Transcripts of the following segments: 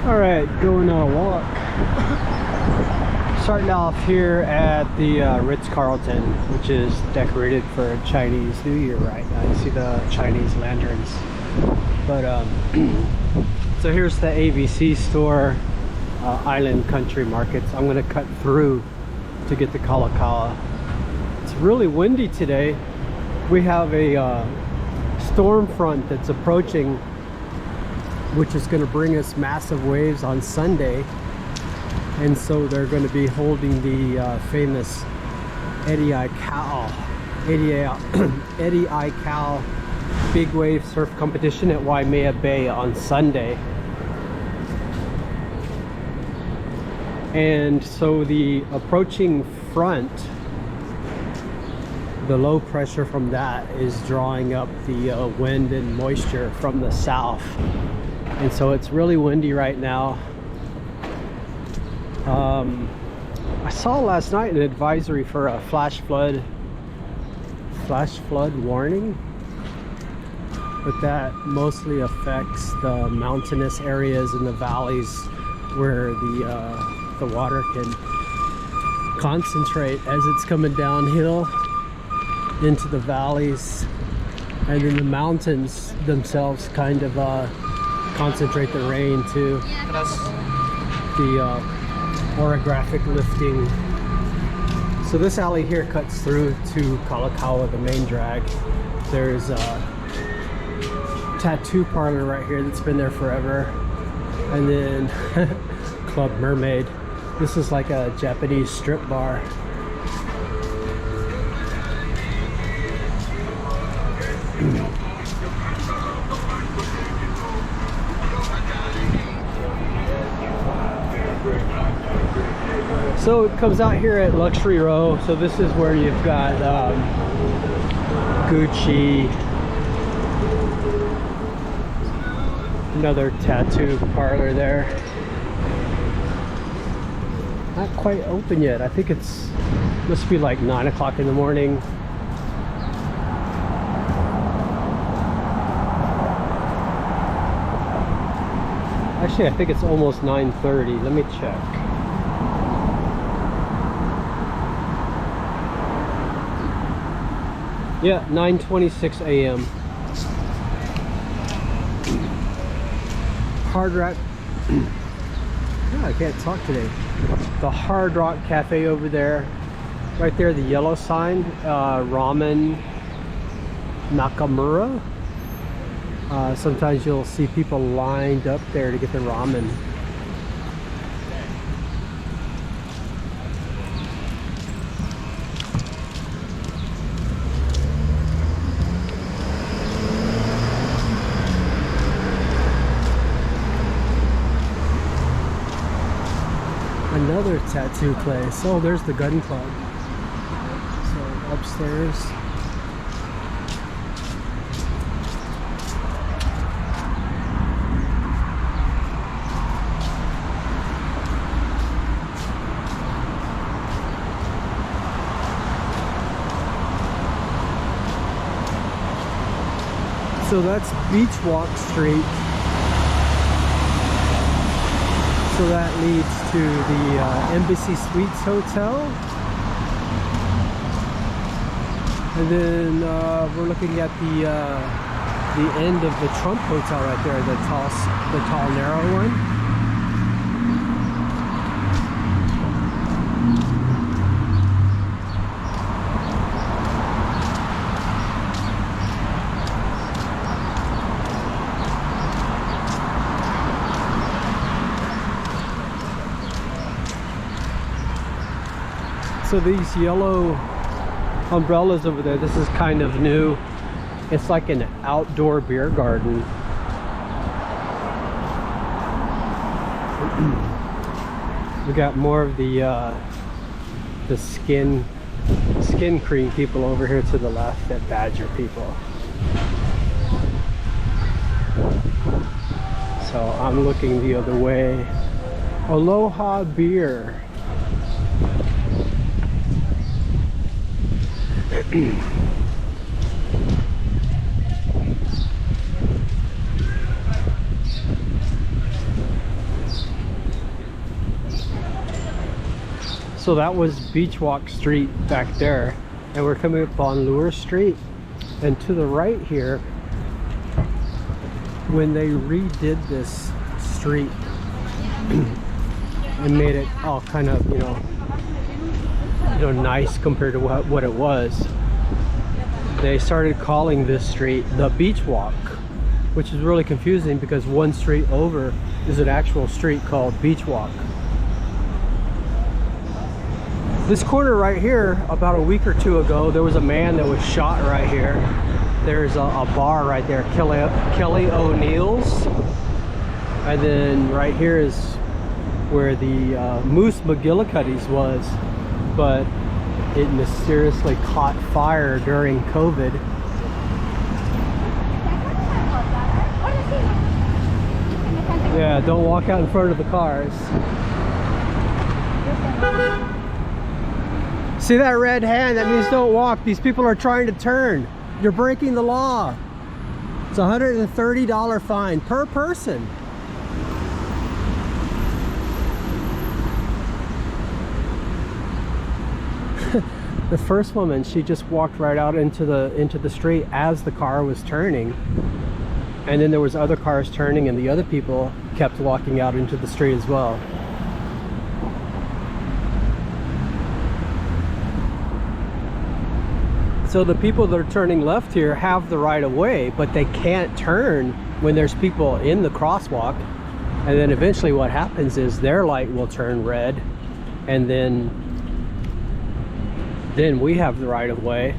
All right, going on a walk. Starting off here at the Ritz-Carlton, which is decorated for Chinese New Year right now. You see the Chinese lanterns. But so here's the ABC store, Island Country Markets. I'm gonna cut through to get to Kalakaua. It's really windy today. We have a storm front that's approaching, which is going to bring us massive waves on Sunday, and so they're going to be holding the famous Eddie Aikau big wave surf competition at Waimea Bay on Sunday. And so the approaching front, the low pressure from that is drawing up the wind and moisture from the south. And so it's really windy right now. I saw last night an advisory for a flash flood warning, but that mostly affects the mountainous areas and the valleys where the water can concentrate as it's coming downhill into the valleys, and then the mountains themselves kind of concentrate the rain to the orographic lifting. So this alley here cuts through to Kalakaua, the main drag. There's a tattoo parlor right here that's been there forever, and then Club Mermaid. This is like a Japanese strip bar. So it comes out here at Luxury Row. So this is where you've got Gucci, another tattoo parlor there. Not quite open yet. I think it's must be like 9 o'clock in the morning. Actually, I think it's almost 9:30. Let me check. Yeah, 9:26 a.m. Hard Rock. Oh, I can't talk today. The Hard Rock Cafe over there. Right there, the yellow sign. Ramen Nakamura. Sometimes you'll see people lined up there to get the ramen. Another tattoo place. Oh, there's the gun club. So upstairs. So that's Beach Walk Street. So that leads to the Embassy Suites Hotel. And then we're looking at the end of the Trump Hotel right there, the tall narrow one. So these yellow umbrellas over there, this is kind of new. It's like an outdoor beer garden. We got more of the skin cream people over here to the left, that badger people. So I'm looking the other way. Aloha Beer. So that was Beach Walk Street back there, and we're coming up on Lewers Street. And to the right here, when they redid this street and made it all kind of, you know, nice compared to what it was, they started calling this street the Beach Walk, which is really confusing because one street over is an actual street called Beach Walk. This corner right here, about a week or two ago, there was a man that was shot right here. There's a bar right there, Kelly O'Neill's. And then right here is where the Moose McGillicuddy's was, but it mysteriously caught fire during COVID. Yeah, don't walk out in front of the cars. See that red hand? That means don't walk. These people are trying to turn. You're breaking the law. It's a $130 fine per person. The first woman, she just walked right out into the street as the car was turning. And then there was other cars turning, and the other people kept walking out into the street as well. So the people that are turning left here have the right of way, but they can't turn when there's people in the crosswalk. And then eventually what happens is their light will turn red, and then we have the right of way.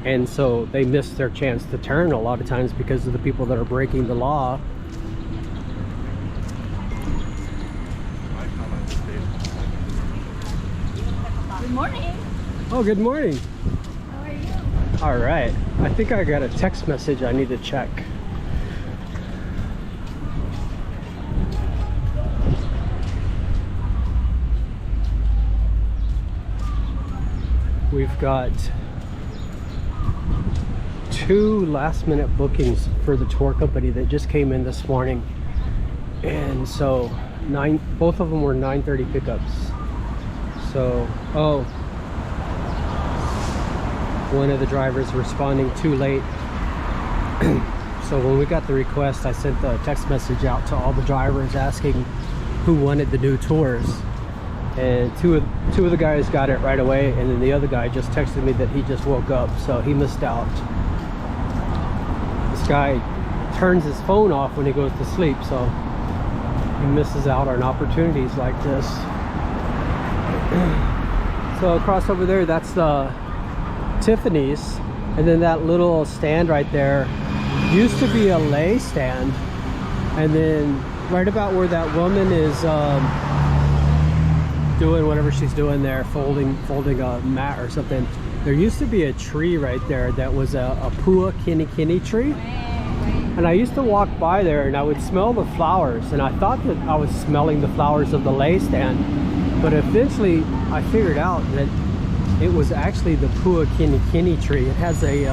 And so they miss their chance to turn a lot of times because of the people that are breaking the law. Good morning. Oh, good morning. How are you? All right, I think I got a text message I need to check. We've got 2 last-minute bookings for the tour company that just came in this morning, and so both of them were 9:30 pickups. So, oh, one of the drivers responding too late. So when we got the request, I sent the text message out to all the drivers asking who wanted the new tours, and two of the guys got it right away, and then the other guy just texted me that he just woke up, so he missed out. This guy turns his phone off when he goes to sleep, so he misses out on opportunities like this. So across over there, that's the Tiffany's, and then that little stand right there used to be a lay stand, and then right about where that woman is doing whatever she's doing there, folding a mat or something, there used to be a tree right there that was a pua kini tree, and I used to walk by there and I would smell the flowers, and I thought that I was smelling the flowers of the lay stand, but eventually I figured out that it was actually the pua kini tree. It has a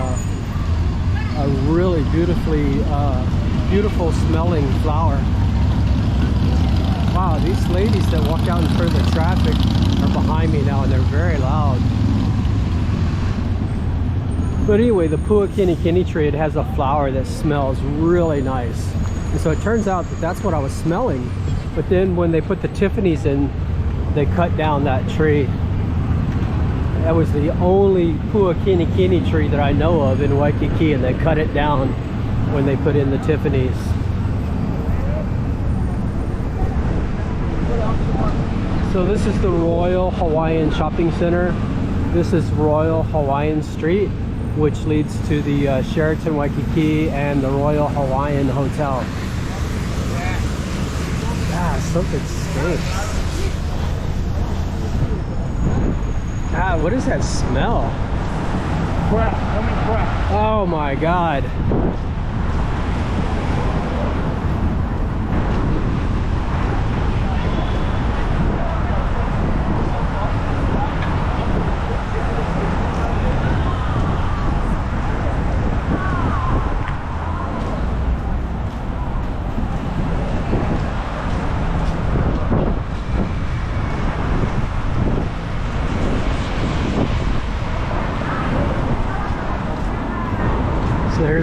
really beautiful smelling flower. Wow, these ladies that walk out in front of the traffic are behind me now, and they're very loud. But anyway, the pua kini tree, it has a flower that smells really nice, and so it turns out that that's what I was smelling. But then when they put the Tiffany's in, they cut down that tree. That was the only pua kini tree that I know of in Waikiki, and they cut it down when they put in the Tiffany's. So this is the Royal Hawaiian Shopping Center. This is Royal Hawaiian Street, which leads to the Sheraton Waikiki and the Royal Hawaiian Hotel. Ah, something stinks. Ah, what is that smell? Oh my God.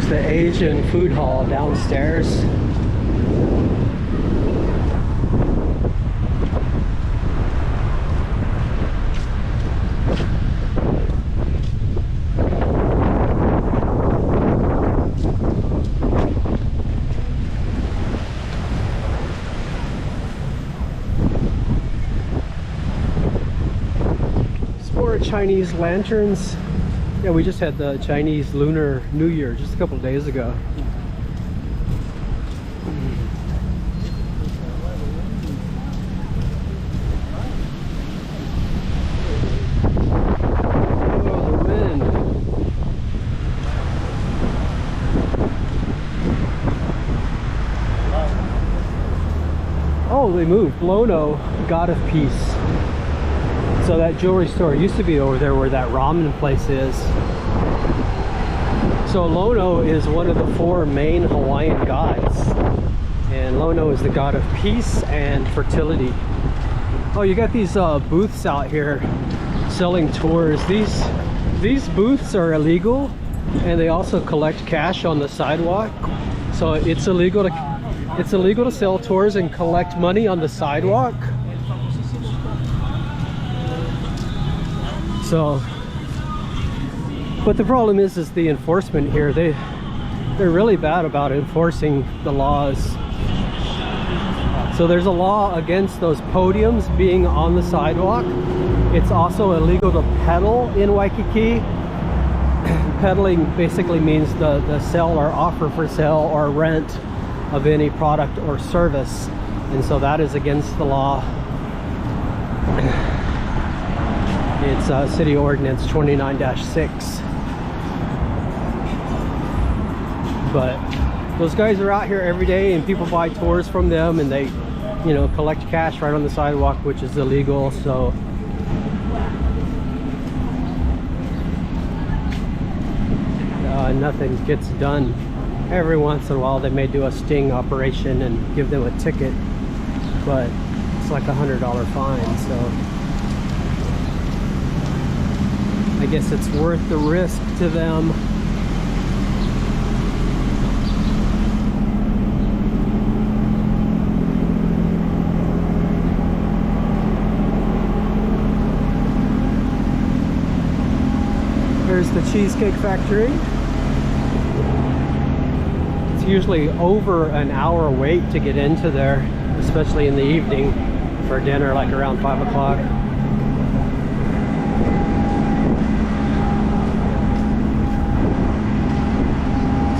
There's the Asian food hall downstairs. Chinese lanterns. Yeah, we just had the Chinese Lunar New Year just a couple of days ago. Oh, the wind. Oh, they moved. Lono, God of Peace. So that jewelry store used to be over there where that ramen place is. So Lono is one of the 4 main Hawaiian gods. And Lono is the god of peace and fertility. Oh, you got these booths out here selling tours. These booths are illegal, and they also collect cash on the sidewalk. So it's illegal to sell tours and collect money on the sidewalk. So, but the problem is the enforcement here. They're really bad about enforcing the laws. So there's a law against those podiums being on the sidewalk. It's also illegal to pedal in Waikiki. Peddling basically means the sell or offer for sale or rent of any product or service, and so that is against the law. It's City Ordinance 29-6. But those guys are out here every day, and people buy tours from them, and they, you know, collect cash right on the sidewalk, which is illegal. So nothing gets done. Every once in a while they may do a sting operation and give them a ticket, but it's like $100 fine. So I guess it's worth the risk to them. There's the Cheesecake Factory. It's usually over an hour wait to get into there, especially in the evening for dinner, like around 5 o'clock.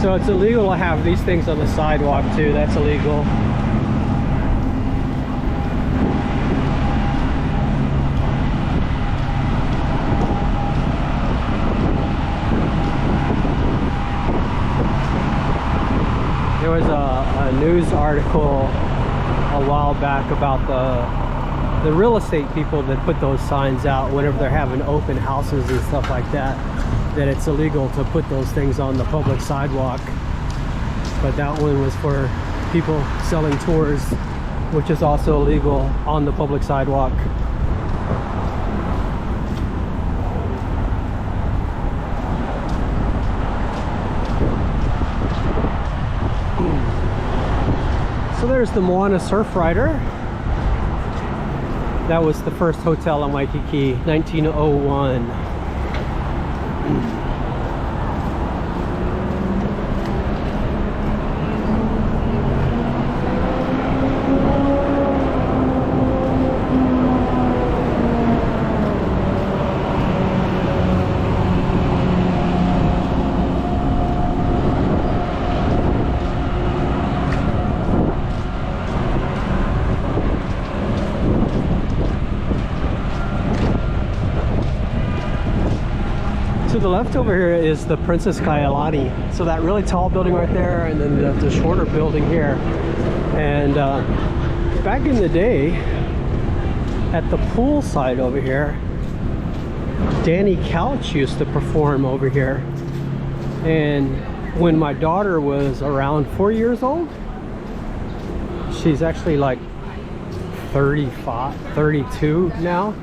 So it's illegal to have these things on the sidewalk too. That's illegal. There was a news article a while back about the real estate people that put those signs out whenever they're having open houses and stuff like that, that it's illegal to put those things on the public sidewalk. But that one was for people selling tours, which is also illegal on the public sidewalk. So there's the Moana Surf Rider. That was the first hotel in Waikiki, 1901. To the left over here is the Princess Kailani. So that really tall building right there, and then the shorter building here. And back in the day, at the pool side over here, Danny Couch used to perform over here. And when my daughter was around 4 years old, she's actually like 35, 32 now.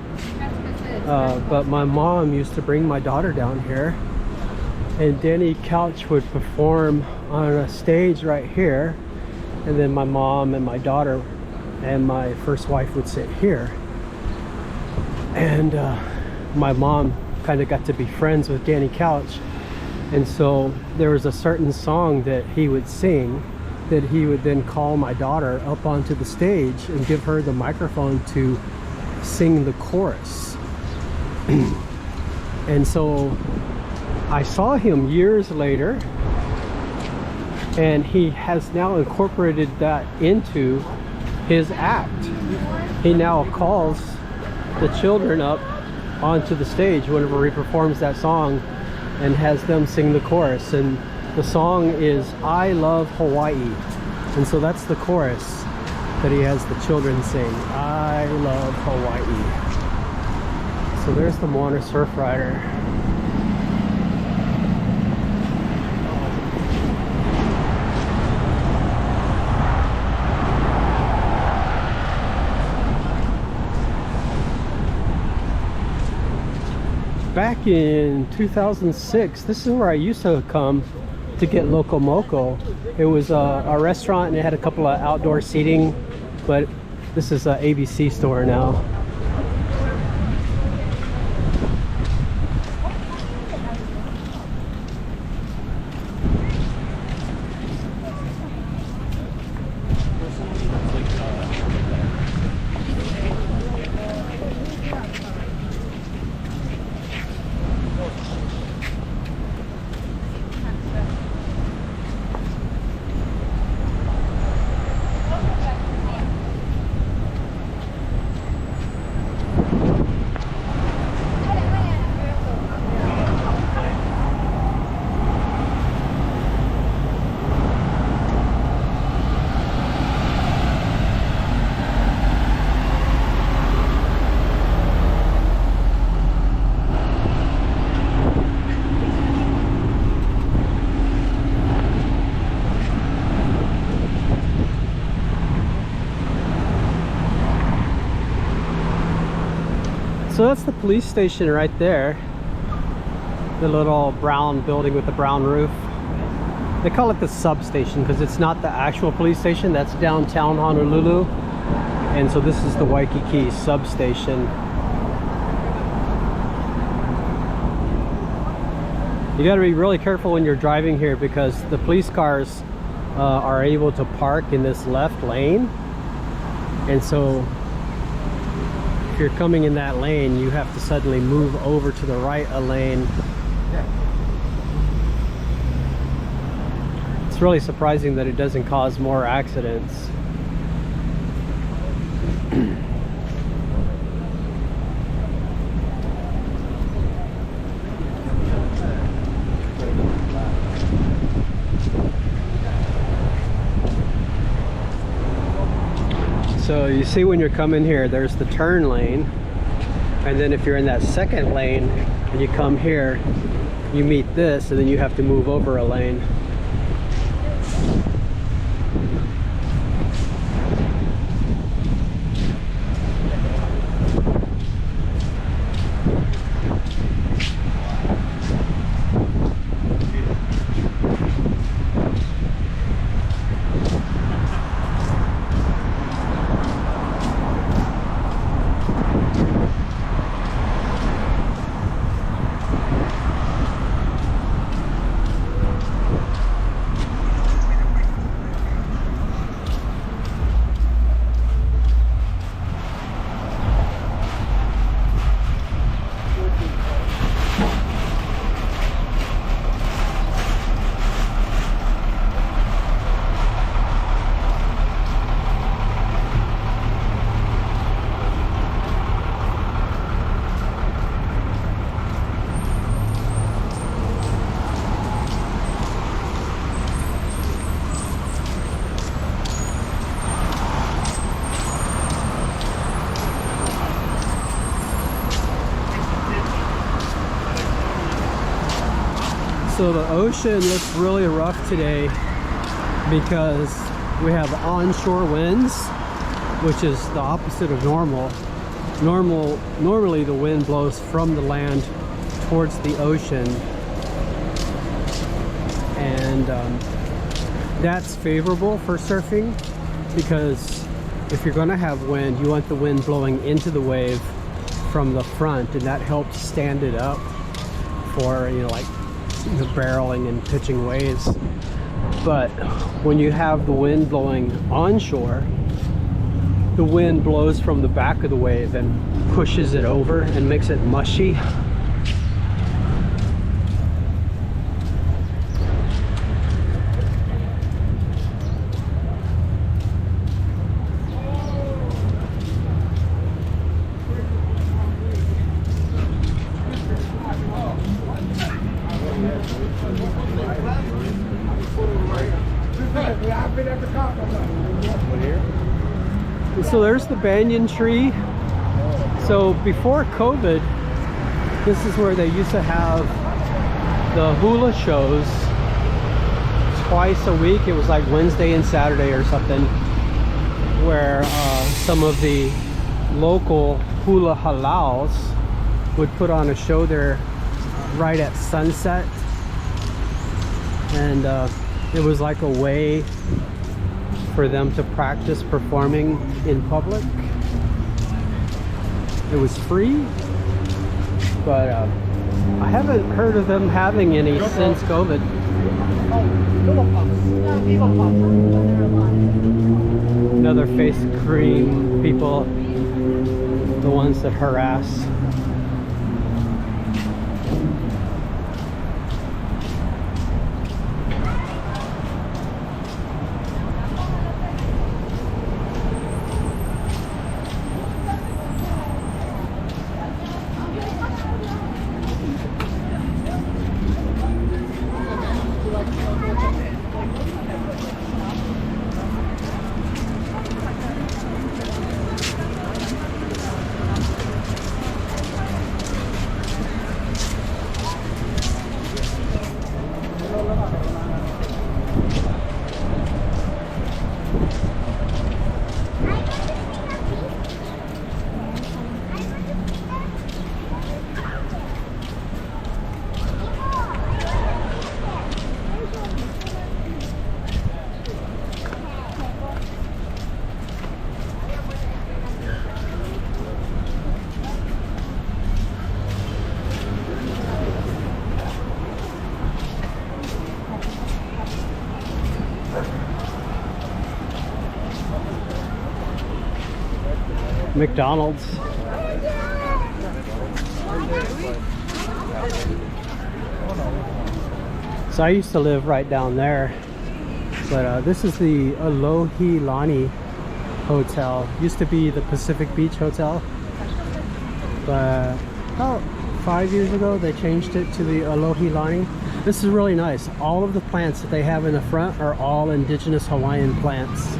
But my mom used to bring my daughter down here, and Danny Couch would perform on a stage right here, and then my mom and my daughter and my first wife would sit here. And my mom kind of got to be friends with Danny Couch, and so there was a certain song that he would sing that he would then call my daughter up onto the stage and give her the microphone to sing the chorus. And so I saw him years later, and he has now incorporated that into his act. He now calls the children up onto the stage whenever he performs that song and has them sing the chorus. And the song is I Love Hawaii, and so that's the chorus that he has the children sing, I love Hawaii. So there's the Moana surf rider. Back in 2006, this is where I used to come to get Loco Moco. It was a restaurant, and it had a couple of outdoor seating, but this is an ABC store now. So that's the police station right there. The little brown building with the brown roof. They call it the substation because it's not the actual police station. That's downtown Honolulu. And so this is the Waikiki substation. You got to be really careful when you're driving here because the police cars are able to park in this left lane. And so if you're coming in that lane, you have to suddenly move over to the right a lane. It's really surprising that it doesn't cause more accidents. So you see when you're coming here, there's the turn lane, and then if you're in that second lane and you come here, you meet this, and then you have to move over a lane. So the ocean looks really rough today because we have onshore winds, which is the opposite of normal. Normally the wind blows from the land towards the ocean, and that's favorable for surfing, because if you're going to have wind, you want the wind blowing into the wave from the front, and that helps stand it up for, you know, like the barreling and pitching waves. But when you have the wind blowing onshore, the wind blows from the back of the wave and pushes it over and makes it mushy. So there's the banyan tree. So before COVID, this is where they used to have the hula shows twice a week. It was like Wednesday and Saturday or something, where some of the local hula halaus would put on a show there right at sunset. And it was like a way for them to practice performing in public. It was free, but I haven't heard of them having any since COVID. Another face cream people, the ones that harass. McDonald's. So I used to live right down there, but this is the Alohilani Hotel. Used to be the Pacific Beach Hotel, but about 5 years ago they changed it to the Alohilani. This is really nice. All of the plants that they have in the front are all indigenous Hawaiian plants.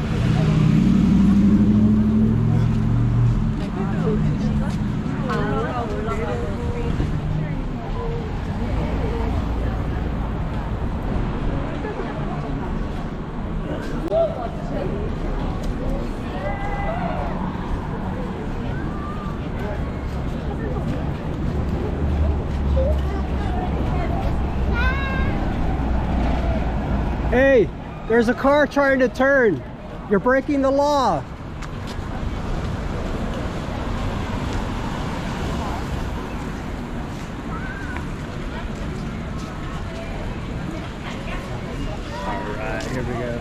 Hey, there's a car trying to turn. You're breaking the law. All right, here we go.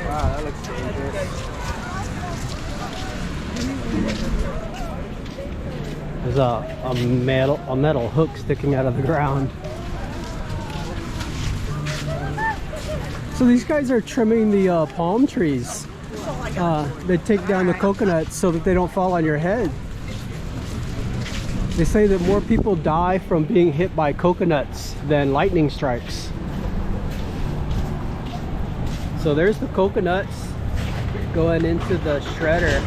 Wow, that looks dangerous. There's a metal hook sticking out of the ground. So these guys are trimming the palm trees. They take down the coconuts so that they don't fall on your head. They say that more people die from being hit by coconuts than lightning strikes. So there's the coconuts going into the shredder.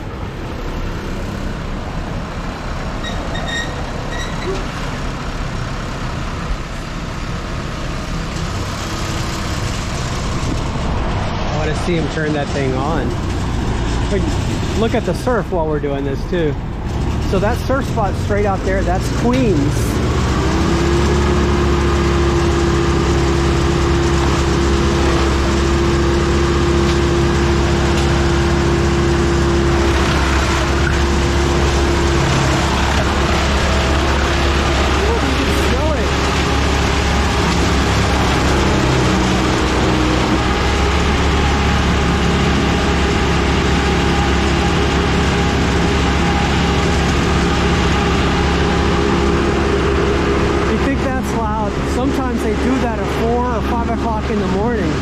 I want to see him turn that thing on. But look at the surf while we're doing this too. So that surf spot straight out there, that's Queens. Sometimes they do that at 4 or 5 o'clock in the morning.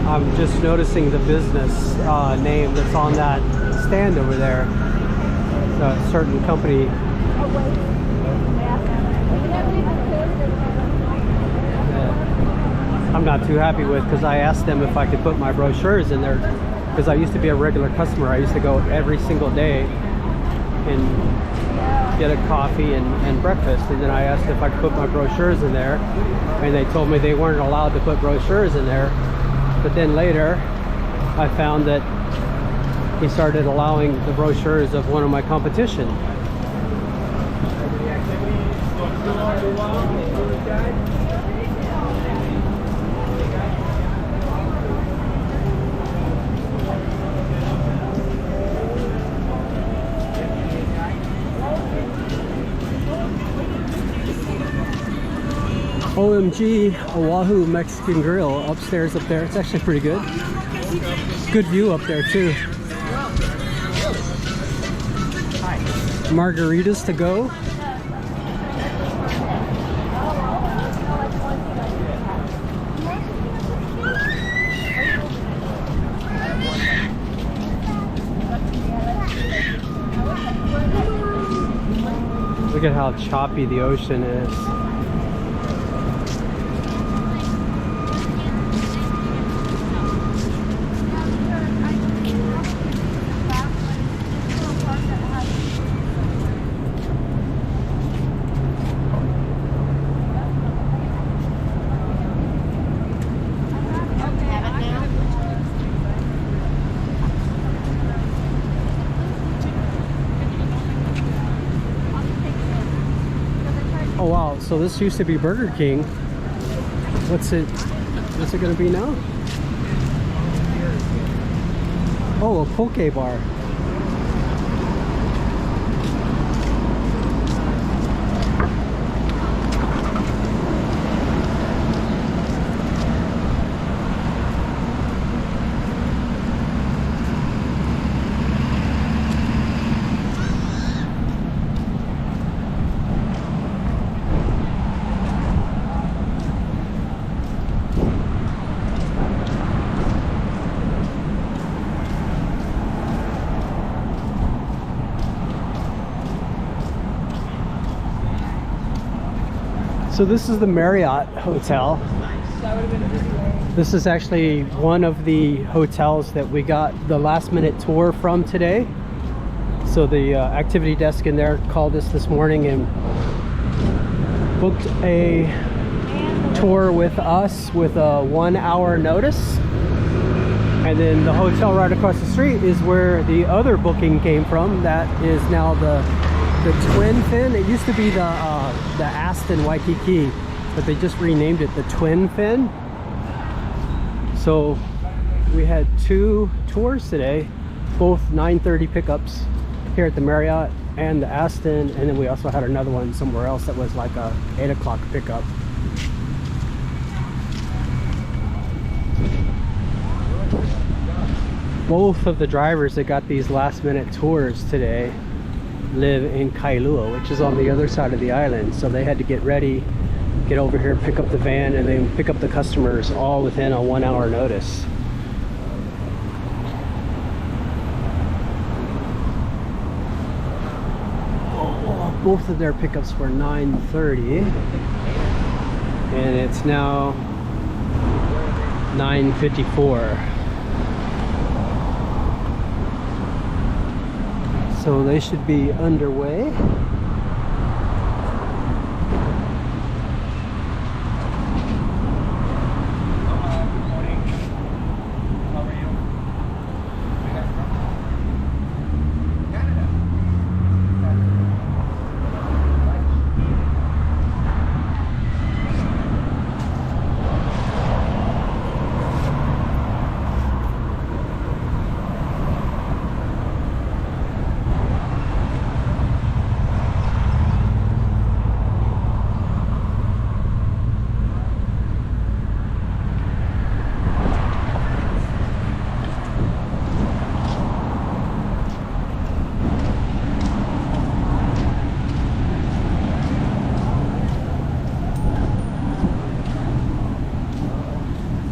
I'm just noticing the business name that's on that stand over there. A certain company. I'm not too happy with, because I asked them if I could put my brochures in there, because I used to be a regular customer. I used to go every single day and get a coffee and breakfast, and then I asked if I could put my brochures in there, and they told me they weren't allowed to put brochures in there. But then later I found that he started allowing the brochures of one of my competition. OMG Oahu Mexican Grill upstairs up there. It's actually pretty good. Good view up there too. Margaritas to go. Look at how choppy the ocean is. Oh wow, so this used to be Burger King. What's it gonna be now? Oh, a poke bar. So this is the Marriott Hotel. This is actually one of the hotels that we got the last minute tour from today. So the activity desk in there called us this morning and booked a tour with us with a 1 hour notice. And then the hotel right across the street is where the other booking came from. That is now the Twin Fin. It used to be the Aston Waikiki, but they just renamed it the Twin Fin. So we had 2 tours today, both 9:30 pickups here at the Marriott and the Aston, and then we also had another one somewhere else that was like a 8 o'clock pickup. both of the drivers that got these last minute tours today live in Kailua, which is on the other side of the island. So they had to get ready, get over here, pick up the van, and then pick up the customers all within a 1 hour notice. Both of their pickups were 9:30 and it's now 9:54. So they should be underway.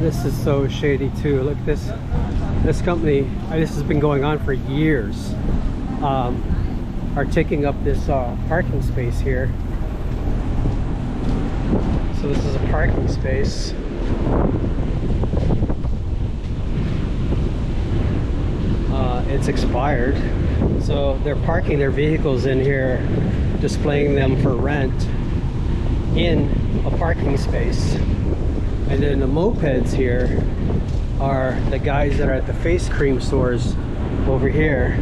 This is so shady too. Look, this company, this has been going on for years, are taking up this parking space here. So this is a parking space. It's expired, so they're parking their vehicles in here, displaying them for rent in a parking space. And then the mopeds here are the guys that are at the face cream stores over here.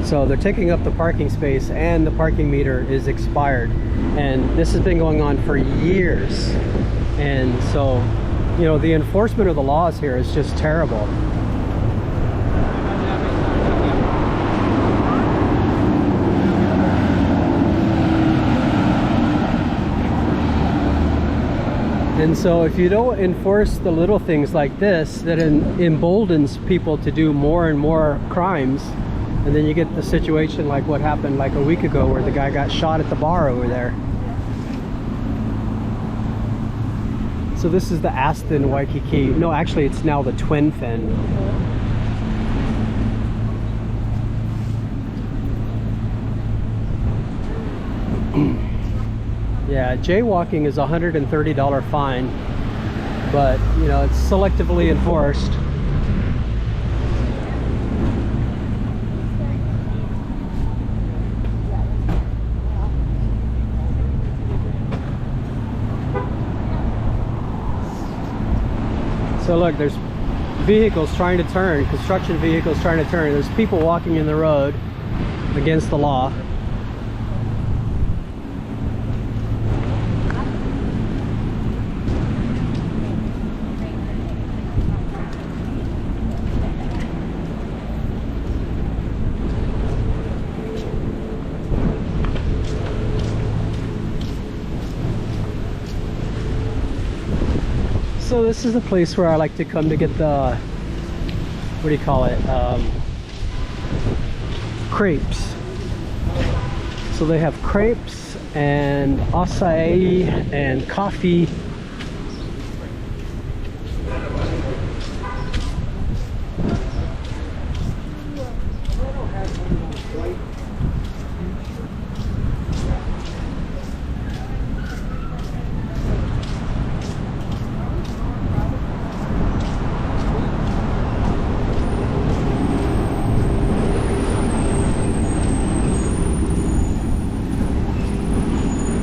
So they're taking up the parking space and the parking meter is expired. And this has been going on for years. And so, you know, the enforcement of the laws here is just terrible. And so if you don't enforce the little things like this, that emboldens people to do more and more crimes, and then you get the situation like what happened like a week ago where the guy got shot at the bar over there. So this is the Aston Waikiki. No, actually it's now the Twin Fin. Yeah, jaywalking is a $130 fine, but you know, it's selectively enforced. So look, there's vehicles trying to turn, construction vehicles trying to turn. There's people walking in the road against the law. So this is a place where I like to come to get the, what do you call it, crepes. So they have crepes and acai and coffee.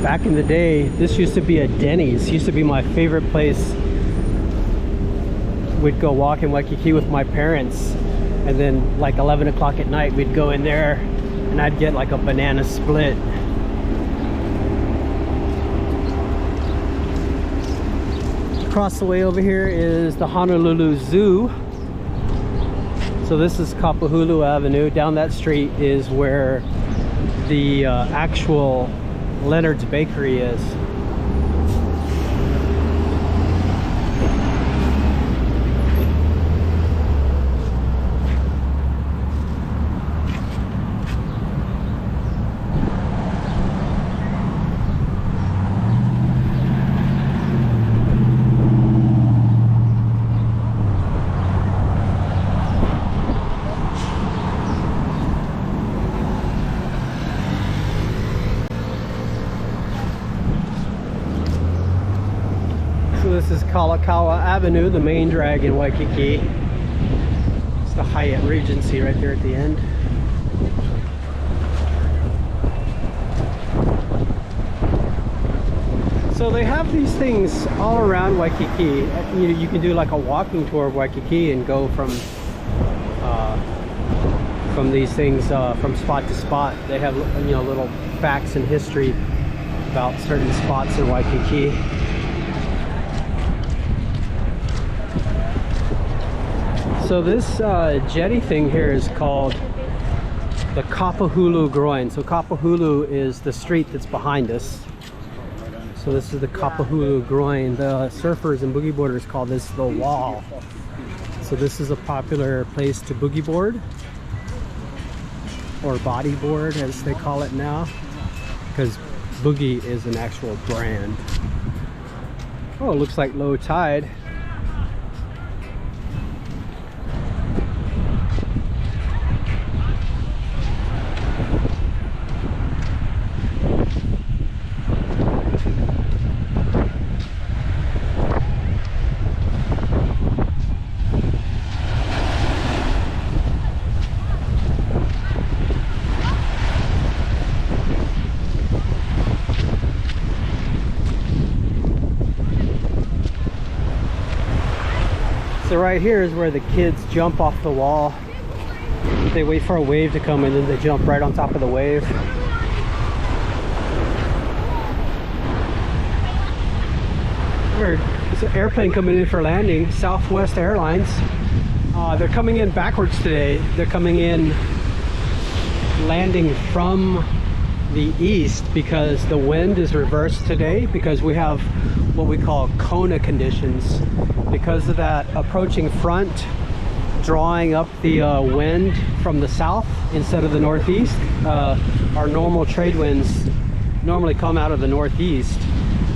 Back in the day, this used to be a Denny's. Used to be my favorite place. We'd go walk in Waikiki with my parents, and then like 11 o'clock at night we'd go in there and I'd get like a banana split. Across the way over here is the Honolulu Zoo. So this is Kapahulu Avenue. Down that street is where the actual Leonard's Bakery is. Kalakaua Avenue, the main drag in Waikiki. It's the Hyatt Regency right there at the end. So they have these things all around Waikiki. You can do like a walking tour of Waikiki and go from these things from spot to spot. They have, you know, little facts and history about certain spots in Waikiki. So this jetty thing here is called the Kapahulu Groin. So Kapahulu is the street that's behind us. So this is the Kapahulu Groin. The surfers and boogie boarders call this the wall. So this is a popular place to boogie board, or bodyboard as they call it now, because boogie is an actual brand. Oh, it looks like low tide. So right here is where the kids jump off the wall. They wait for a wave to come and then they jump right on top of the wave. There's an airplane coming in for landing, Southwest Airlines. They're coming in backwards today. They're coming in landing from the east because the wind is reversed today, because we have what we call Kona conditions. Because of that approaching front drawing up the wind from the south instead of the northeast, our normal trade winds normally come out of the northeast,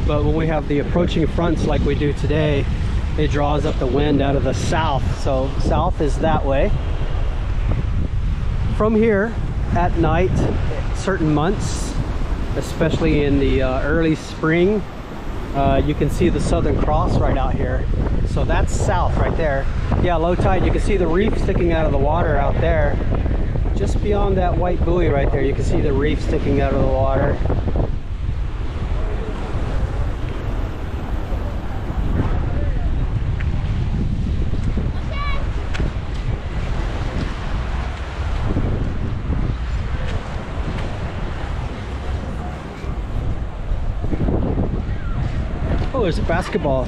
but when we have the approaching fronts like we do today, it draws up the wind out of the south. So south is that way. From here at night, certain months, especially in the early spring, you can see the Southern Cross right out here. So that's south right there. Yeah, low tide, you can see the reef sticking out of the water out there. Just beyond that white buoy right there, you can see the reef sticking out of the water. Oh, there's a basketball.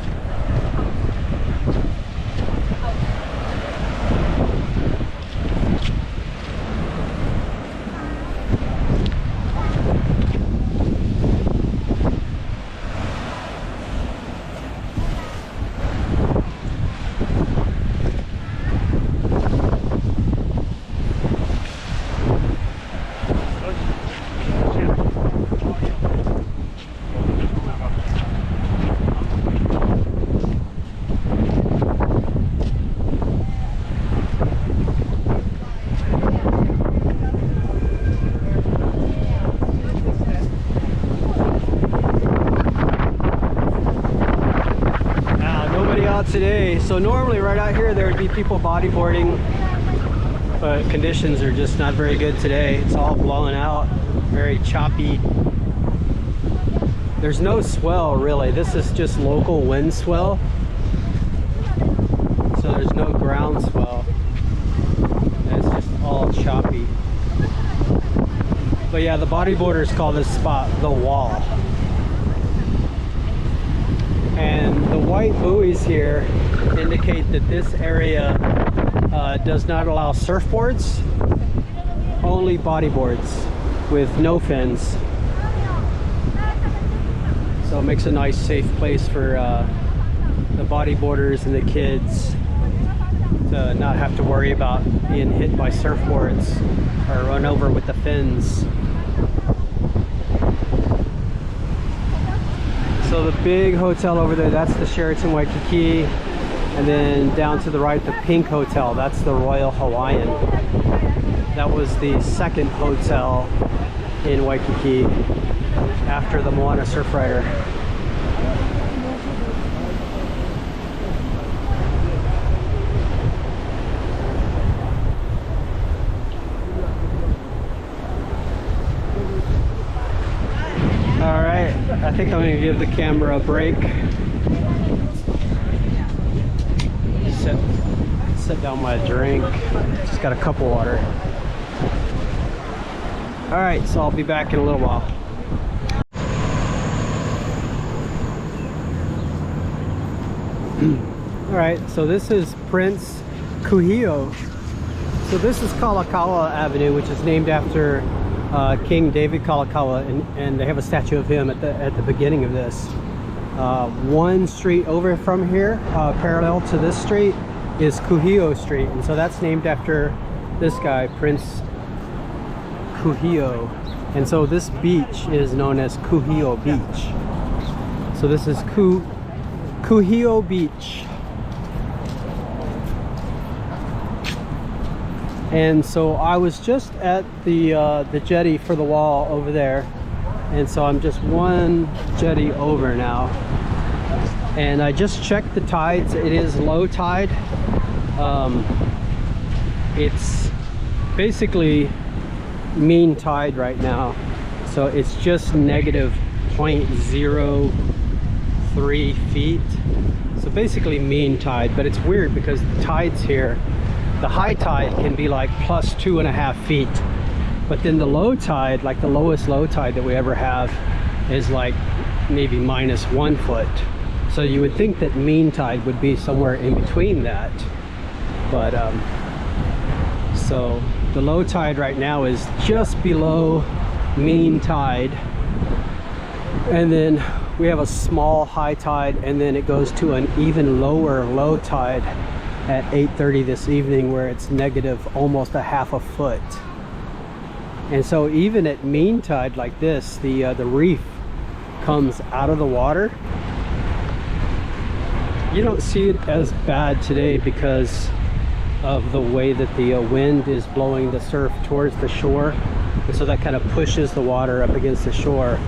Today, so normally right out here there would be people bodyboarding, but conditions are just not very good today. It's all blowing out, very choppy. There's no swell really. This is just local wind swell, so there's no ground swell. It's just all choppy. But yeah, the bodyboarders call this spot the wall. And the white buoys here indicate that this area does not allow surfboards, only bodyboards with no fins. So it makes a nice safe place for the bodyboarders and the kids to not have to worry about being hit by surfboards or run over with the fins. So the big hotel over there, that's the Sheraton Waikiki. And then down to the right, the pink hotel, that's the Royal Hawaiian. That was the second hotel in Waikiki after the Moana Surfrider. think I'm gonna give the camera a break. Set down my drink. Just got a cup of water. All right, so I'll be back in a little while. All right, so this is Prince Kuhio. So this is Kalakaua Avenue, which is named after King David Kalakaua, and they have a statue of him at the beginning of this. One street over from here, parallel to this street, is Kuhio Street, and so that's named after this guy, Prince Kuhio. And so this beach is known as Kuhio Beach. So this is Kuhio Beach. And so I was just at the jetty for the wall over there, and so I'm just one jetty over now, and I just checked the tides. It is low tide. It's basically mean tide right now, so it's just negative 0.03 feet, so basically mean tide. But it's weird because the tides here, the high tide can be like plus 2.5 feet, but then the low tide, like the lowest low tide that we ever have, is like maybe minus 1 foot. So you would think that mean tide would be somewhere in between that, but so the low tide right now is just below mean tide, and then we have a small high tide, and then it goes to an even lower low tide at 8:30 this evening, where it's negative almost a half a foot. And so even at mean tide like this, the reef comes out of the water. You don't see it as bad today because of the way that the wind is blowing the surf towards the shore, and so that kind of pushes the water up against the shore.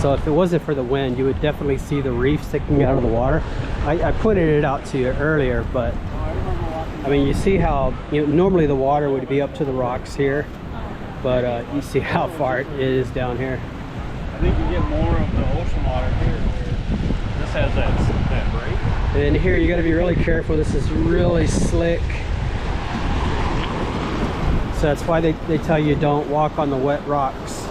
So if it wasn't for the wind, you would definitely see the reef sticking out of the water. I pointed it out to you earlier, but I mean, you see how, you know, normally the water would be up to the rocks here, but you see how far it is down here. I think you get more of the ocean water here, where this has that break. And then here you got to be really careful. This is really slick, so that's why they tell you don't walk on the wet rocks.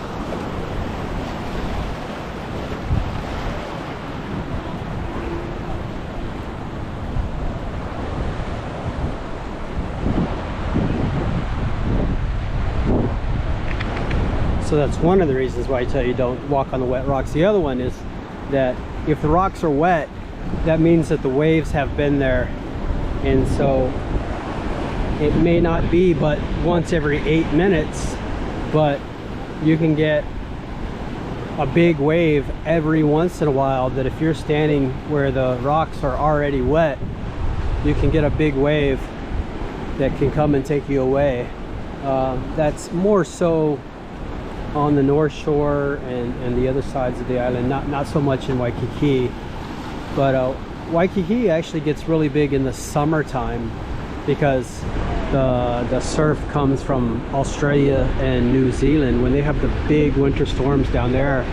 So that's one of the reasons why I tell you don't walk on the wet rocks. The other one is that if the rocks are wet, that means that the waves have been there, and so it may not be but once every 8 minutes, but you can get a big wave every once in a while, that if you're standing where the rocks are already wet, you can get a big wave that can come and take you away. That's more so on the North Shore and the other sides of the island, not so much in Waikiki. But Waikiki actually gets really big in the summertime because the surf comes from Australia and New Zealand. When they have the big winter storms down there,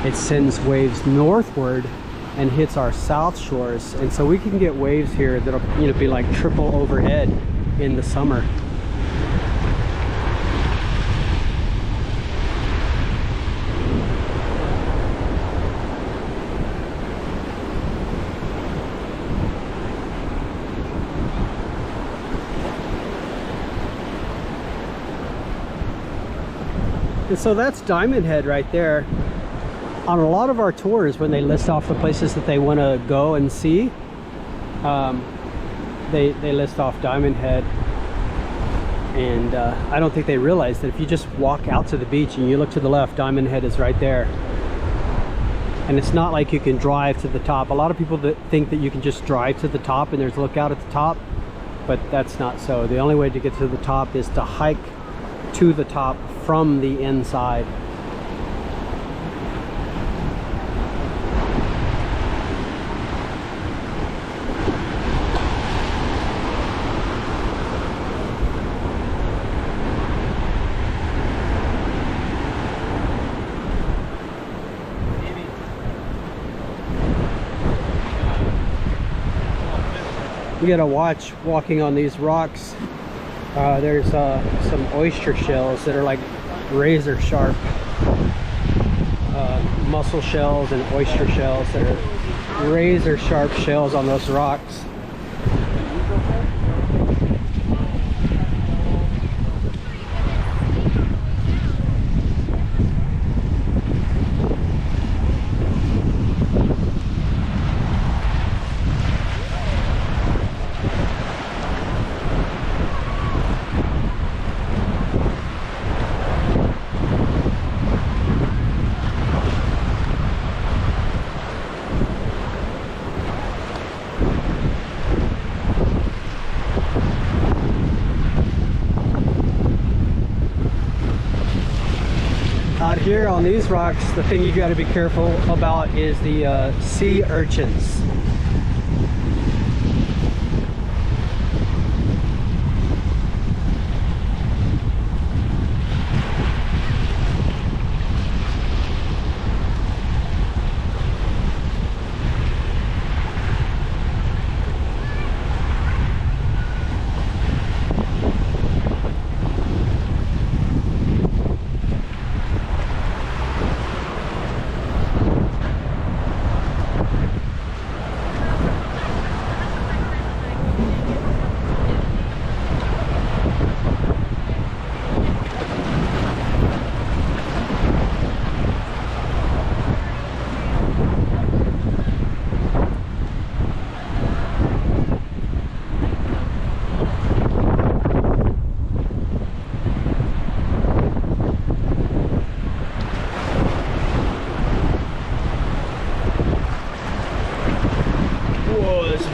it sends waves northward and hits our south shores, and so we can get waves here that'll, you know, be like triple overhead in the summer. And so that's Diamond Head right there. On a lot of our tours, when they list off the places that they want to go and see, they list off Diamond Head. And I don't think they realize that if you just walk out to the beach and you look to the left, Diamond Head is right there. And it's not like you can drive to the top. A lot of people that think that you can just drive to the top and there's a lookout at the top, but that's not so. The only way to get to the top is to hike to the top from the inside. You gotta watch walking on these rocks. There's some oyster shells that are like razor sharp. Mussel shells and oyster shells that are razor sharp shells on those rocks. Out here on these rocks, the thing you got to be careful about is the sea urchins.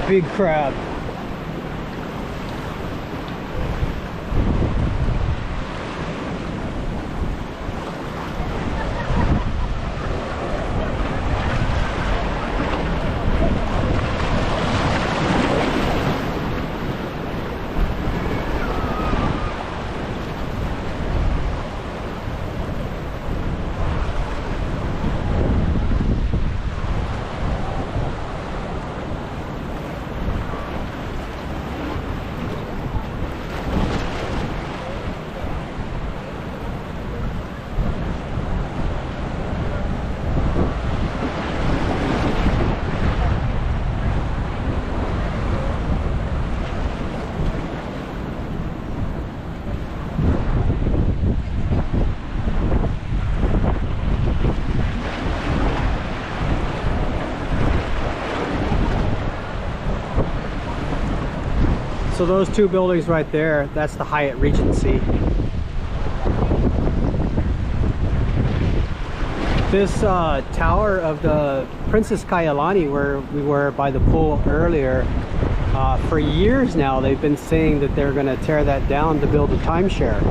Big crab. So those two buildings right there, that's the Hyatt Regency. This tower of the Princess Kailani, where we were by the pool earlier, for years now they've been saying that they're going to tear that down to build a timeshare.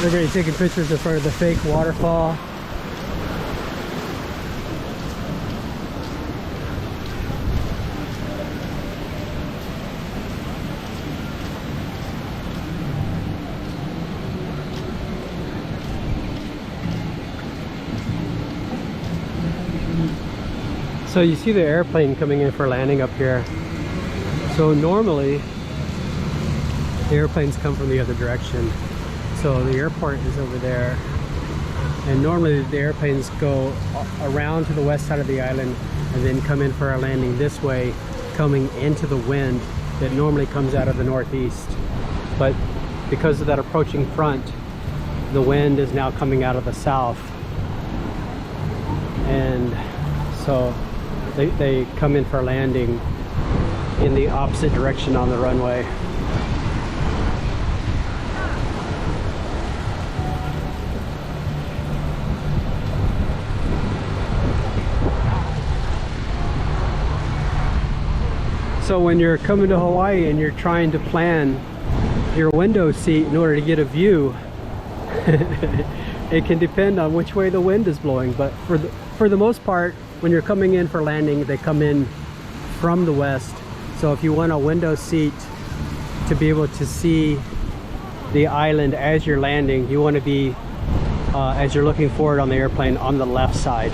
Everybody taking pictures in front of the fake waterfall. So you see the airplane coming in for landing up here. So normally the airplanes come from the other direction. So the airport is over there, and normally the airplanes go around to the west side of the island and then come in for a landing this way, coming into the wind that normally comes out of the northeast. But because of that approaching front, the wind is now coming out of the south, and so they come in for landing in the opposite direction on the runway. So when you're coming to Hawaii and you're trying to plan your window seat in order to get a view, it can depend on which way the wind is blowing. But for the most part, when you're coming in for landing, they come in from the west. So if you want a window seat to be able to see the island as you're landing, you want to be, as you're looking forward on the airplane, on the left side.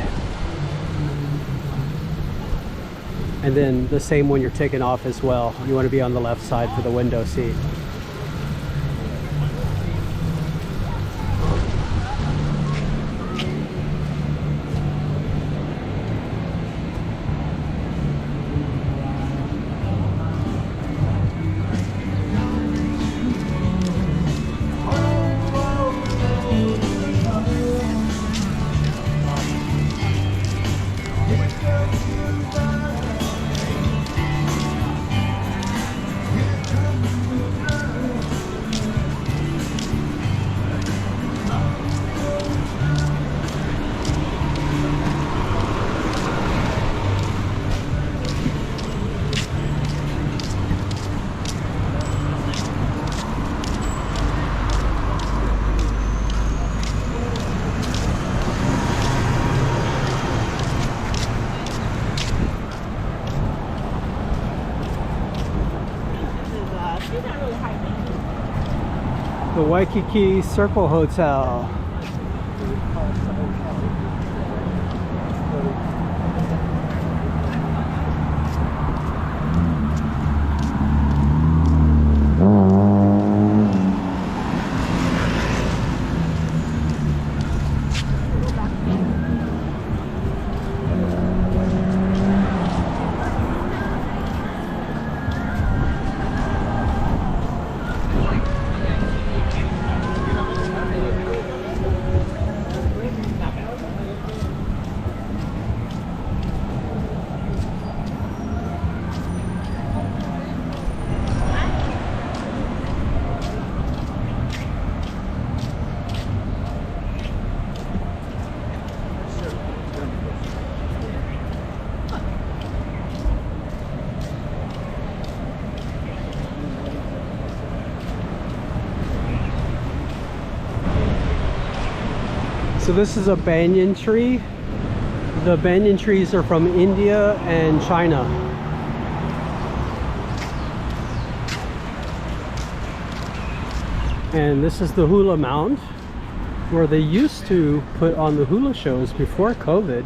And then the same when you're taking off as well. You want to be on the left side for the window seat. The Waikiki Circle Hotel. So this is a banyan tree. The banyan trees are from India and China. And this is the hula mound, where they used to put on the hula shows before COVID.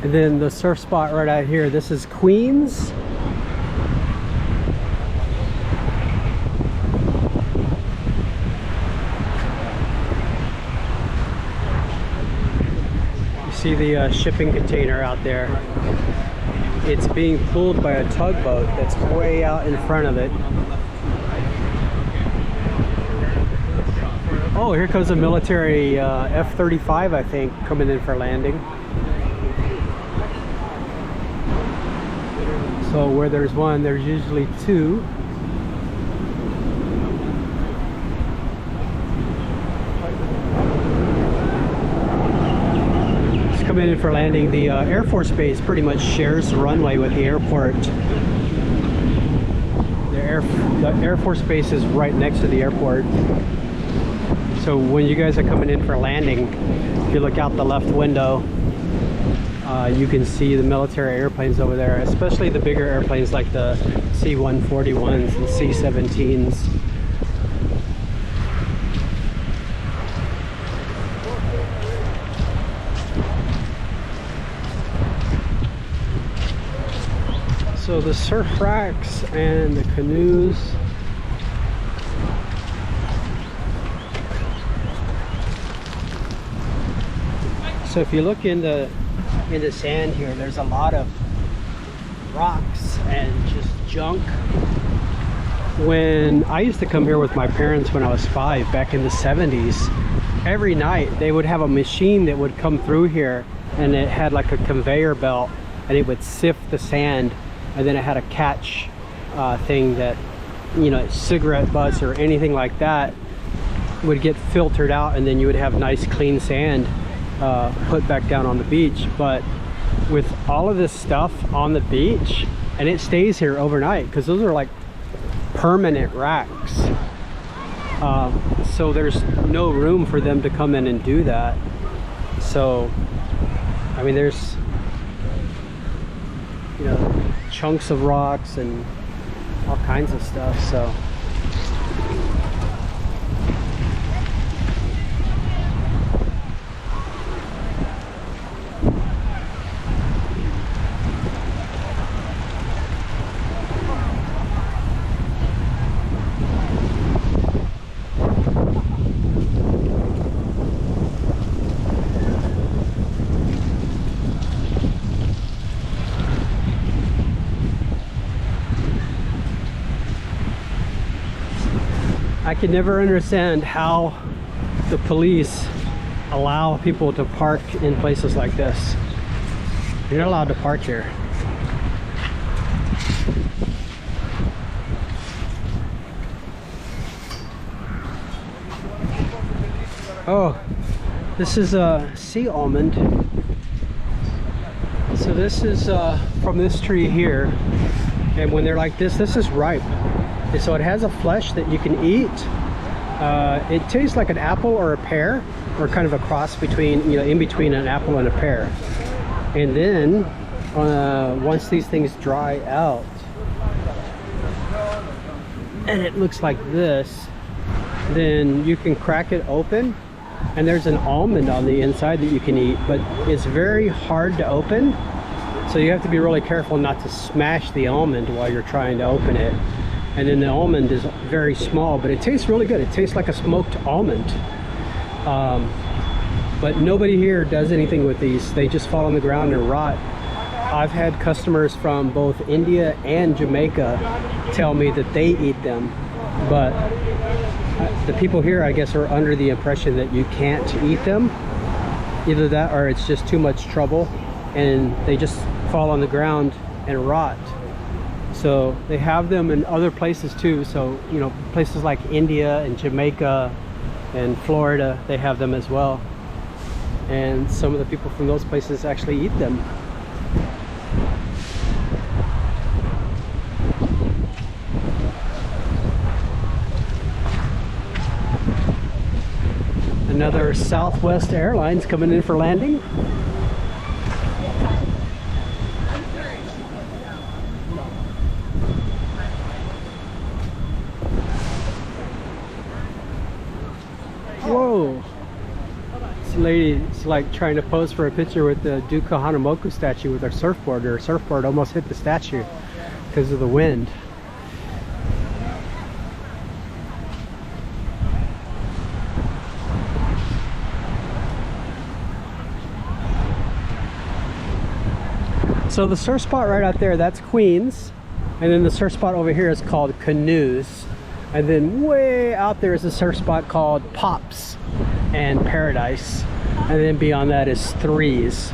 And then the surf spot right out here, this is Queens. You see the shipping container out there. It's being pulled by a tugboat that's way out in front of it. Oh, here comes a military F-35, I think, coming in for landing. So where there's one, there's usually two. Just come coming in for landing, the Air Force Base pretty much shares the runway with the airport. The Air Force Base is right next to the airport. So when you guys are coming in for landing, if you look out the left window, you can see the military airplanes over there, especially the bigger airplanes like the C-141s and C-17s. So the surf racks and the canoes. So if you look in the sand here, there's a lot of rocks and just junk. When I used to come here with my parents when I was 5 back in the 70s, every night they would have a machine that would come through here, and it had like a conveyor belt, and it would sift the sand, and then it had a catch thing that, you know, cigarette butts or anything like that would get filtered out, and then you would have nice clean sand put back down on the beach. But with all of this stuff on the beach, and it stays here overnight because those are like permanent racks, so there's no room for them to come in and do that. So I mean, there's, you know, chunks of rocks and all kinds of stuff. So I could never understand how the police allow people to park in places like this. You're not allowed to park here. Oh, this is a sea almond. So this is from this tree here, and when they're like this, this is ripe. And so it has a flesh that you can eat. It tastes like an apple or a pear, or kind of a cross between, you know, in between an apple and a pear. And then once these things dry out, and it looks like this, then you can crack it open, and there's an almond on the inside that you can eat, but it's very hard to open, so you have to be really careful not to smash the almond while you're trying to open it. And then the almond is very small, but it tastes really good. It tastes like a smoked almond. But nobody here does anything with these. They just fall on the ground and rot. I've had customers from both India and Jamaica tell me that they eat them, but the people here, I guess, are under the impression that you can't eat them. Either that or it's just too much trouble, and they just fall on the ground and rot. So they have them in other places too. So, you know, places like India and Jamaica and Florida, they have them as well. And some of the people from those places actually eat them. Another Southwest Airlines coming in for landing. Whoa! This lady's like trying to pose for a picture with the Duke Kahanamoku statue with her surfboard. Her surfboard almost hit the statue because of the wind. So the surf spot right out there, that's Queens, and then the surf spot over here is called Canoes, and then way out there is a surf spot called Pops and Paradise, and then beyond that is Threes.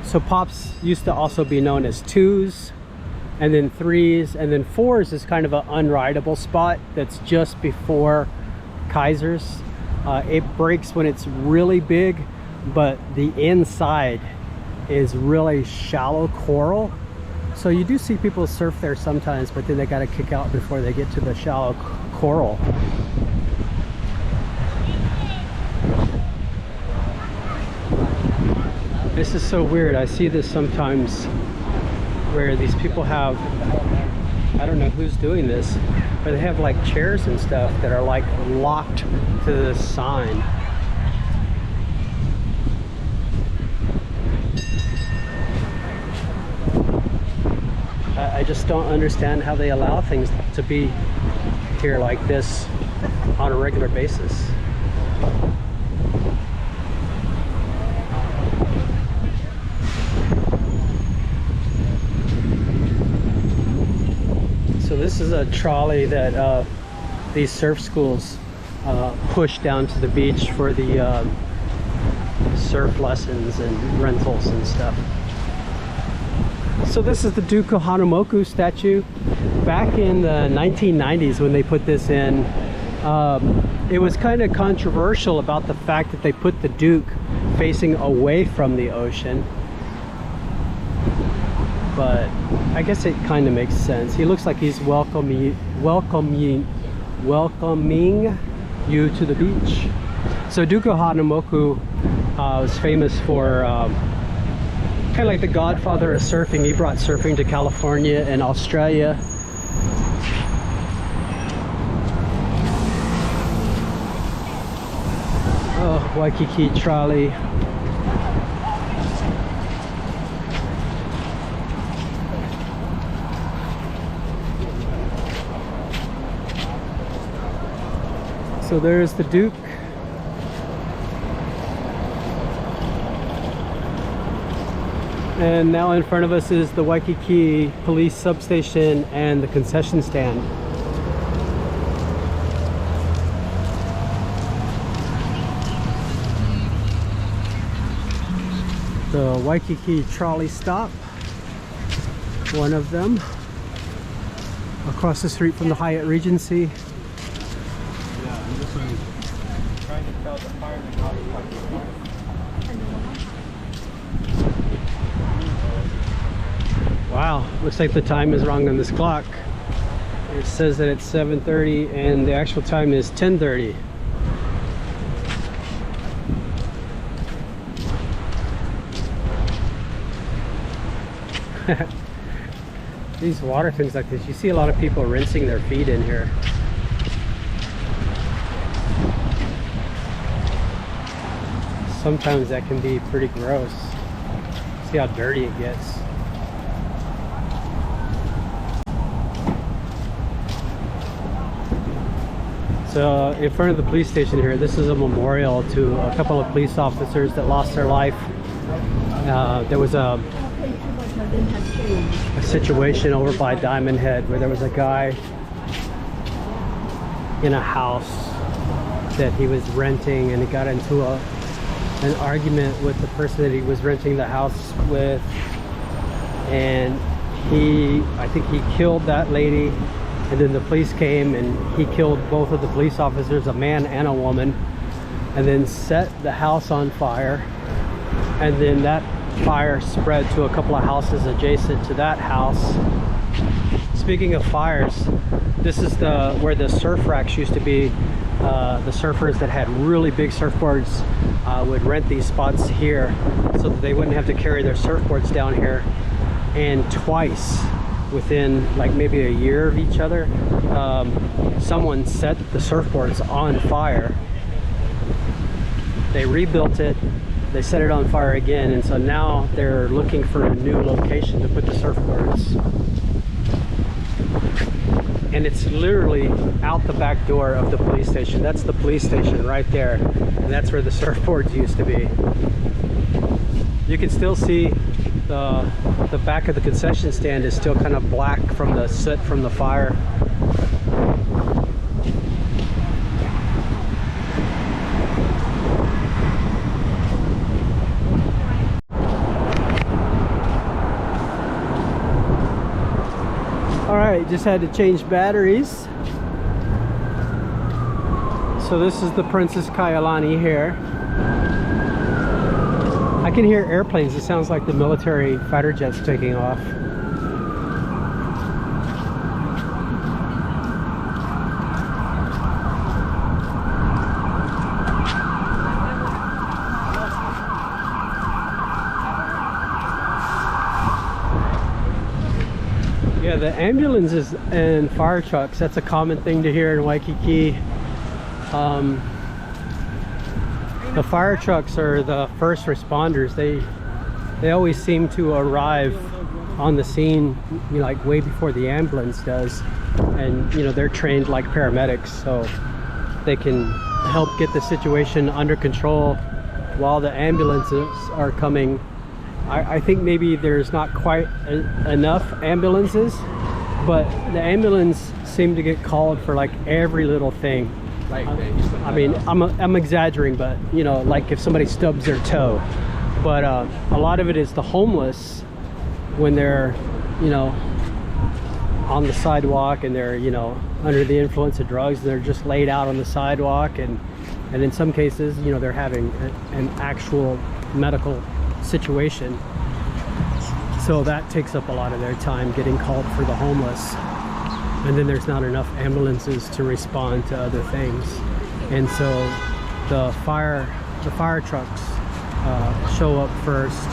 So Pops used to also be known as Twos, and then Threes, and then Fours is kind of an unrideable spot that's just before Kaiser's. It breaks when it's really big, but the inside is really shallow coral. So you do see people surf there sometimes, but then they got to kick out before they get to the shallow coral. This is so weird. I see this sometimes where these people have, I don't know who's doing this, but they have like chairs and stuff that are like locked to this sign. I just don't understand how they allow things to be here like this on a regular basis. So this is a trolley that these surf schools push down to the beach for the surf lessons and rentals and stuff. So this is the Duke of Hanamoku statue. Back in the 1990s when they put this in, it was kind of controversial about the fact that they put the Duke facing away from the ocean. But I guess it kind of makes sense. He looks like he's welcoming you to the beach. So Duke of Hanamoku was famous for kind of like the godfather of surfing. He brought surfing to California and Australia. Oh, Waikiki trolley. So there's the Duke. And now in front of us is the Waikiki police substation and the concession stand. The Waikiki trolley stop, one of them, across the street from the Hyatt Regency. Trying to tell the firemen how to park the car. Wow, looks like the time is wrong on this clock. It says that it's 7:30 and the actual time is 10:30. These water things like this, you see a lot of people rinsing their feet in here. Sometimes that can be pretty gross. See how dirty it gets. So in front of the police station here, this is a memorial to a couple of police officers that lost their life. There was a situation over by Diamond Head where there was a guy in a house that he was renting, and he got into an argument with the person that he was renting the house with, and I think he killed that lady, and then the police came and he killed both of the police officers, a man and a woman, and then set the house on fire, and then that fire spread to a couple of houses adjacent to that house. Speaking of fires, this is where the surf racks used to be. The surfers that had really big surfboards would rent these spots here so that they wouldn't have to carry their surfboards down here. And twice within like maybe a year of each other, someone set the surfboards on fire. They rebuilt it, they set it on fire again, and so now they're looking for a new location to put the surfboards. And it's literally out the back door of the police station. That's the police station right there, and that's where the surfboards used to be. You can still see the back of the concession stand is still kind of black from the soot from the fire. Alright, just had to change batteries. So this is the Princess Kailani here. I can hear airplanes. It sounds like the military fighter jets taking off. Yeah, the ambulances and fire trucks, that's a common thing to hear in Waikiki. The fire trucks are the first responders. They always seem to arrive on the scene, you know, like way before the ambulance does. And you know, they're trained like paramedics, so they can help get the situation under control while the ambulances are coming. I think maybe there's not quite enough ambulances, but the ambulance seem to get called for like every little thing. I mean, I'm exaggerating, but you know, like if somebody stubs their toe. But a lot of it is the homeless when they're, you know, on the sidewalk and they're, you know, under the influence of drugs, and they're just laid out on the sidewalk, and in some cases, you know, they're having an actual medical situation. So that takes up a lot of their time, getting called for the homeless. And then there's not enough ambulances to respond to other things, and so the fire trucks show up first,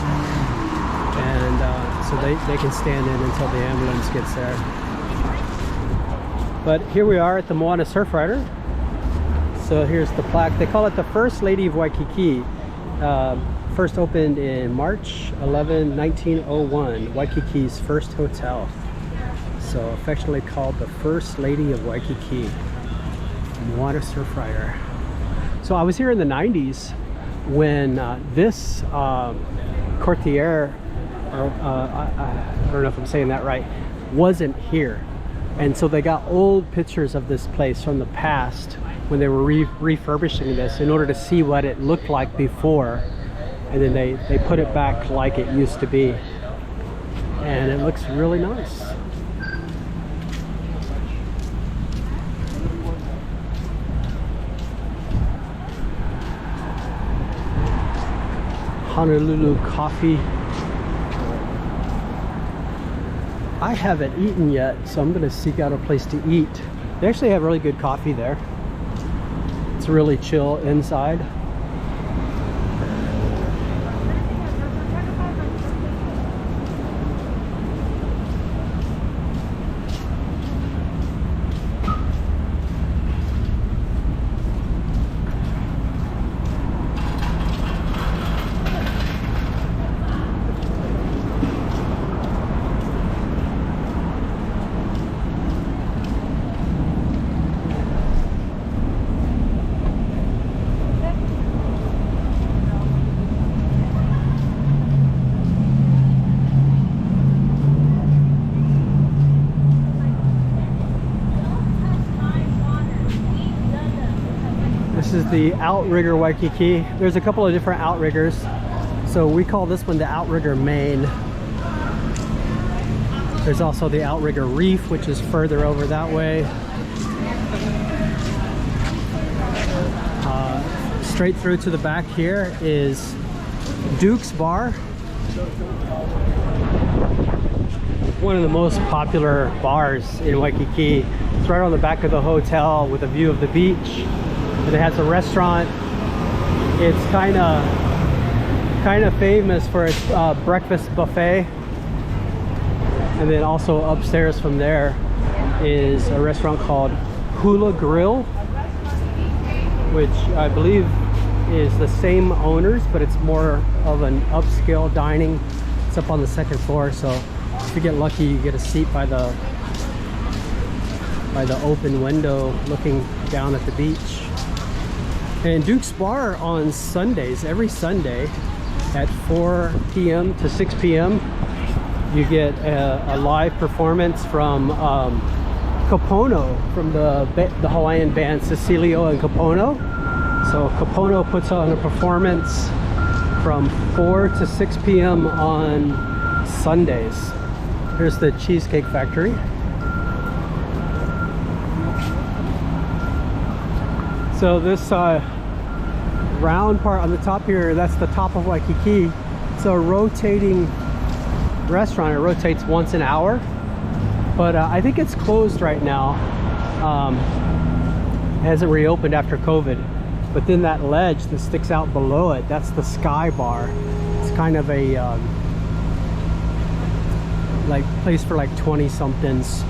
and so they can stand in until the ambulance gets there. But here we are at the Moana Surfrider. So here's the plaque. They call it the First Lady of Waikiki. First opened in March 11, 1901, Waikiki's first hotel. So affectionately called the First Lady of Waikiki, Moana Surfrider. So I was here in the 90s when this courtier, I don't know if I'm saying that right, wasn't here. And so they got old pictures of this place from the past when they were refurbishing this in order to see what it looked like before. And then they put it back like it used to be. And it looks really nice. Honolulu coffee. I haven't eaten yet, so I'm gonna seek out a place to eat. They actually have really good coffee there. It's really chill inside. This is the Outrigger Waikiki. There's a couple of different Outriggers. So we call this one the Outrigger Main. There's also the Outrigger Reef, which is further over that way. Straight through to the back here is Duke's Bar. One of the most popular bars in Waikiki. It's right on the back of the hotel with a view of the beach. And it has a restaurant. It's kind of famous for its breakfast buffet. And then also upstairs from there is a restaurant called Hula Grill, which I believe is the same owners, but it's more of an upscale dining. It's up on the second floor, so if you get lucky, you get a seat by the open window looking down at the beach. And Duke's Bar on Sundays, every Sunday at 4 p.m. to 6 p.m. you get a live performance from Kapono, from the Hawaiian band Cecilio and Kapono. So Kapono puts on a performance from 4 to 6 p.m. on Sundays. Here's the Cheesecake Factory. So this round part on the top here, that's the top of Waikiki. It's a rotating restaurant. It rotates once an hour, but I think it's closed right now. It hasn't reopened after COVID. But then that ledge that sticks out below it, that's the Sky Bar. It's kind of a like place for like 20 somethings.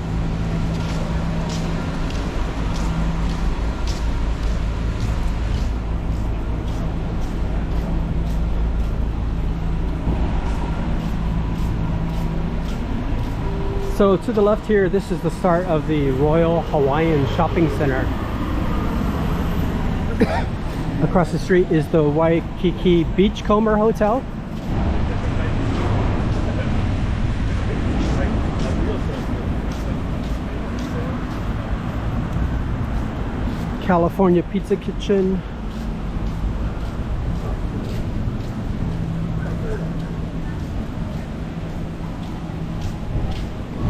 So to the left here, this is the start of the Royal Hawaiian Shopping Center. Across the street is the Waikiki Beachcomber Hotel. California Pizza Kitchen.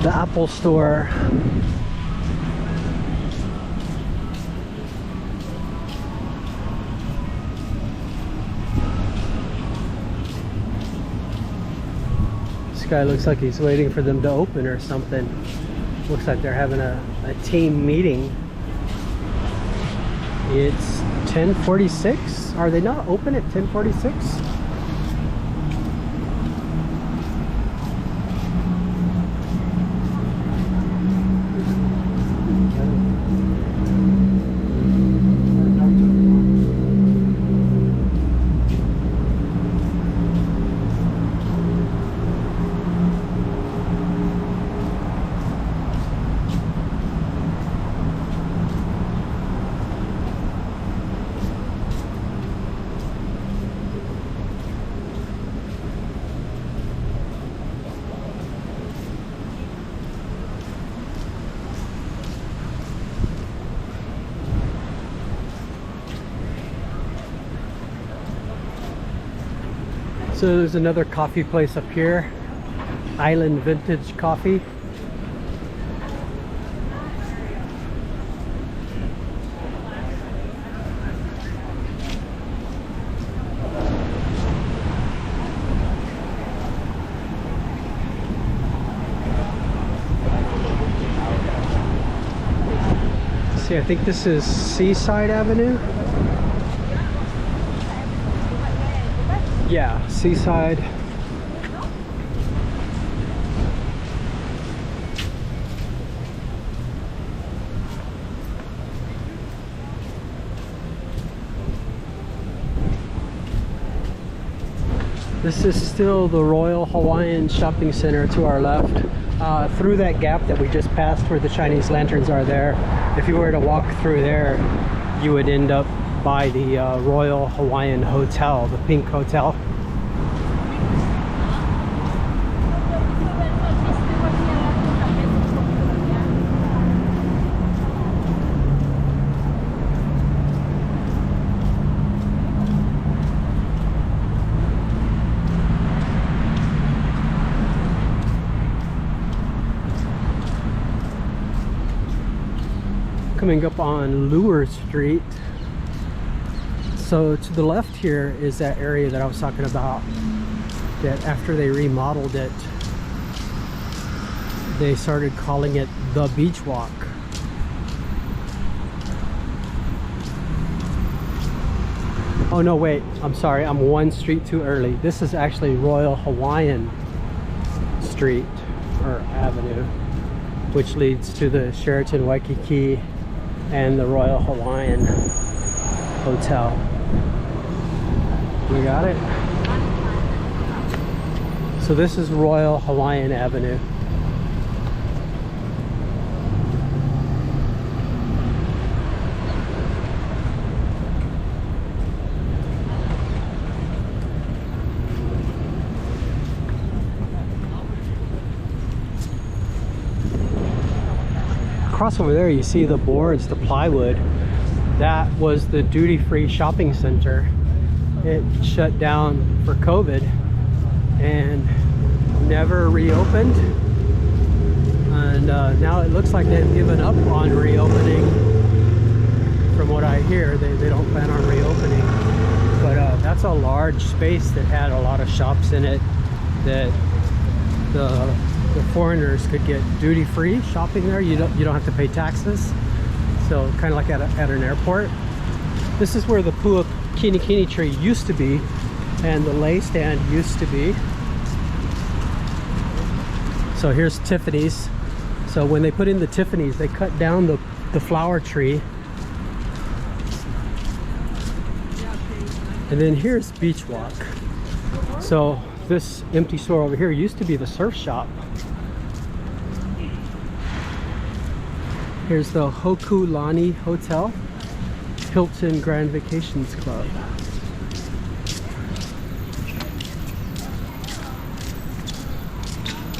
The Apple Store. This guy looks like he's waiting for them to open or something. Looks like they're having a team meeting. It's 10:46. Are they not open at 10:46? So there's another coffee place up here, Island Vintage Coffee. See, I think this is Seaside Avenue. Yeah, Seaside. This is still the Royal Hawaiian Shopping Center to our left. Through that gap that we just passed where the Chinese lanterns are there, if you were to walk through there, you would end up by the Royal Hawaiian Hotel, the pink hotel. Coming up on Lewers Street. So to the left here is that area that I was talking about, that after they remodeled it, they started calling it the Beach Walk. Oh no, wait, I'm sorry, I'm one street too early. This is actually Royal Hawaiian Street, or Avenue, which leads to the Sheraton Waikiki and the Royal Hawaiian Hotel. We got it. So this is Royal Hawaiian Avenue. Across over there you see the boards, the plywood. That was the duty-free shopping center. It shut down for COVID and never reopened. And now it looks like they've given up on reopening from what I hear, they don't plan on reopening. But that's a large space that had a lot of shops in it that the foreigners could get duty-free shopping there. You don't have to pay taxes. So kind of like at an airport. This is where the Pua Kini Kini tree used to be, and the lei stand used to be. So here's Tiffany's. So when they put in the Tiffany's, they cut down the flower tree. And then here's Beach Walk. So this empty store over here used to be the surf shop. Here's the Hokulani Hotel, Hilton Grand Vacations Club.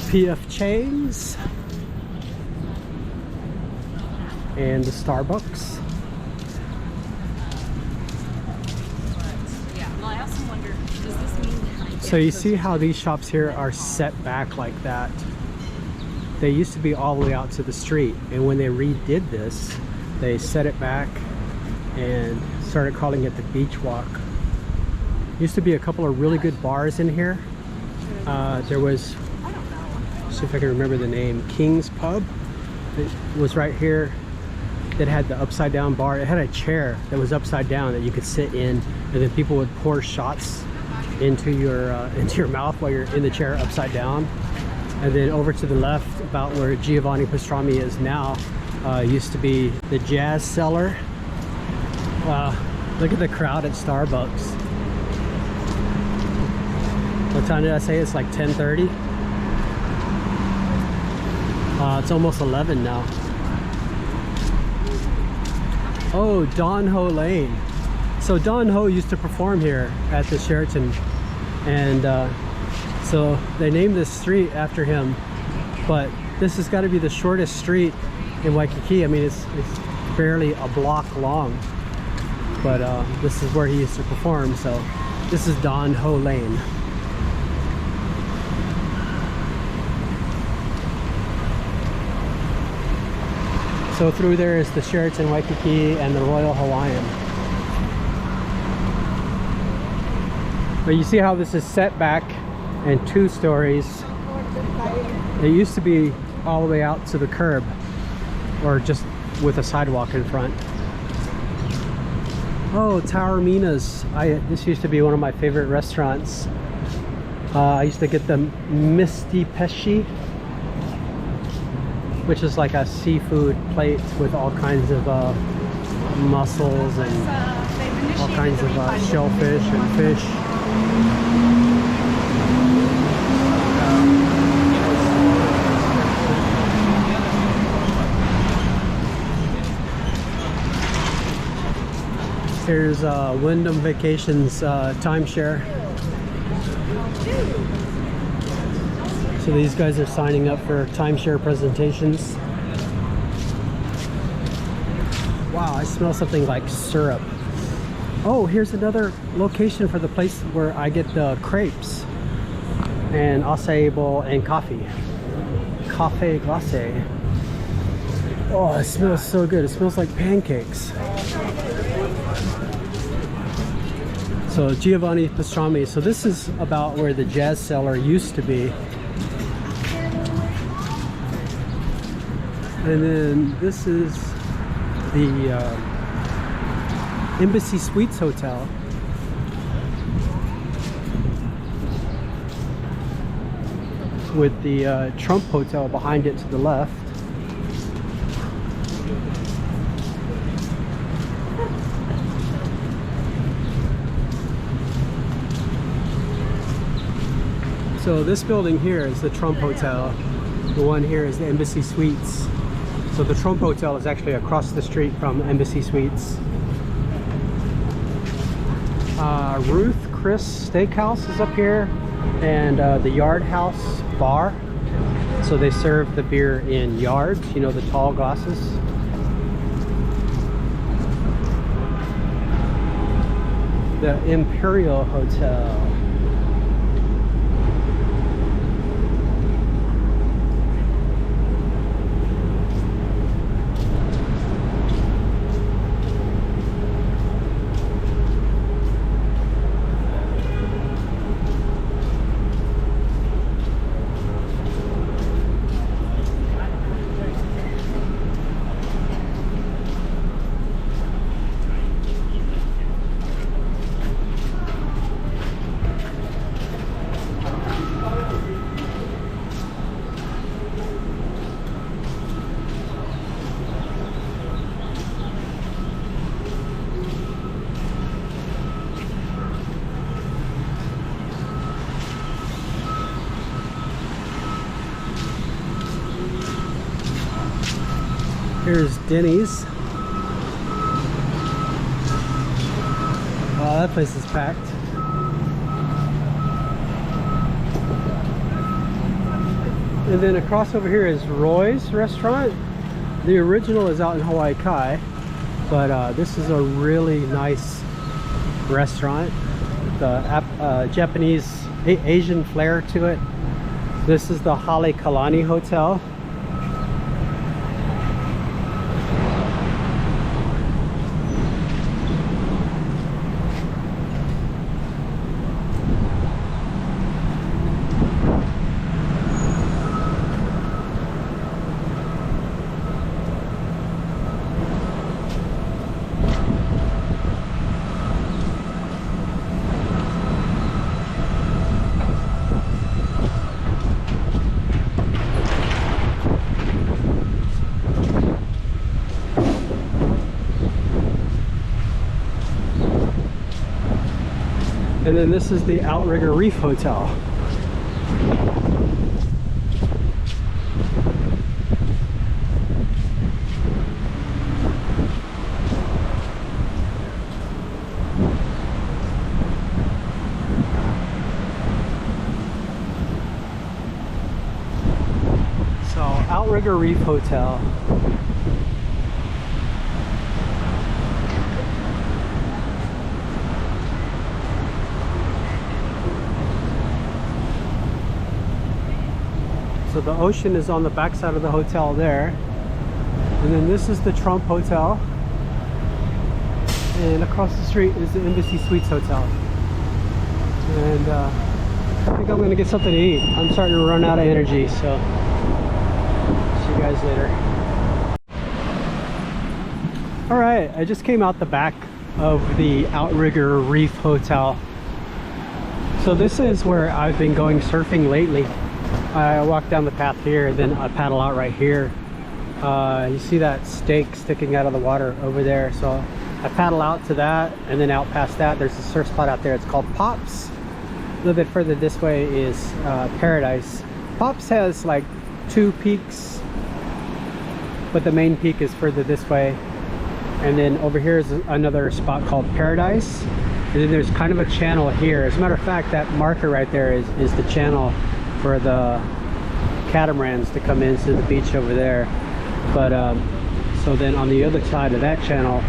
PF Chang's and the Starbucks. So you see how these shops here are set back like that. They used to be all the way out to the street, and when they redid this, they set it back and started calling it the Beach Walk. Used to be a couple of really good bars in here. There was, let's see if I can remember the name, King's Pub. It was right here. That had the upside down bar. It had a chair that was upside down that you could sit in, and then people would pour shots into your mouth while you're in the chair upside down. And then over to the left, about where Giovanni Pastrami is now, used to be the Jazz Cellar. Wow, look at the crowd at Starbucks. What time did I say? It's like 10:30. It's almost 11 now. Oh, Don Ho Lane. So Don Ho used to perform here at the Sheraton, and so they named this street after him. But this has got to be the shortest street in Waikiki. I mean, it's barely a block long, but this is where he used to perform. So this is Don Ho Lane. So through there is the Sheraton Waikiki and the Royal Hawaiian. But you see how this is set back and 2 stories. It used to be all the way out to the curb, or just with a sidewalk in front. Oh, Tower Mina's. This used to be one of my favorite restaurants. I used to get the Misty Pesci, which is like a seafood plate with all kinds of mussels and all kinds of shellfish and fish. Here's Wyndham Vacations timeshare. So these guys are signing up for timeshare presentations. Wow, I smell something like syrup. Oh, here's another location for the place where I get the crepes and acai bowl and coffee. Cafe glacé. Oh, it smells so good. It smells like pancakes. So Giovanni Pastrami. So this is about where the Jazz Cellar used to be. And then this is the Embassy Suites Hotel. With the Trump Hotel behind it to the left. So this building here is the Trump Hotel. The one here is the Embassy Suites. So the Trump Hotel is actually across the street from Embassy Suites. Ruth Chris Steakhouse is up here, and the Yard House Bar. So they serve the beer in yards, you know, the tall glasses. The Imperial Hotel. Here's Denny's. Wow, that place is packed. And then across over here is Roy's restaurant. The original is out in Hawaii, but this is a really nice restaurant. The Japanese, Asian flair to it. This is the Hale Kalani Hotel. And then this is the Outrigger Reef Hotel. So Outrigger Reef Hotel. So the ocean is on the back side of the hotel there. And then this is the Trump Hotel. And across the street is the Embassy Suites Hotel. And I think I'm gonna get something to eat. I'm starting to run out of energy, so see you guys later. All right, I just came out the back of the Outrigger Reef Hotel. So this is where I've been going surfing lately. I walk down the path here, then I paddle out right here. You see that stake sticking out of the water over there, so I paddle out to that, and then out past that there's a surf spot out there. It's called Pops. A little bit further this way is Paradise. Pops has like 2 peaks, but the main peak is further this way. And then over here is another spot called Paradise, and then there's kind of a channel here. As a matter of fact, that marker right there is the channel for the catamarans to come into the beach over there. But so then on the other side of that channel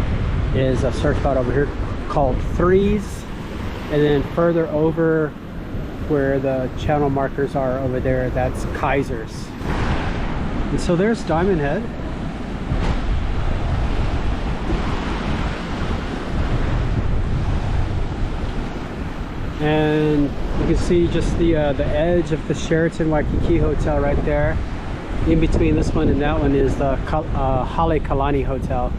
is a surf spot over here called Threes, and then further over where the channel markers are over there, that's Kaiser's. And so there's Diamond Head. And you can see just the edge of the Sheraton Waikiki Hotel right there. In between this one and that one is the Hale Kalani Hotel.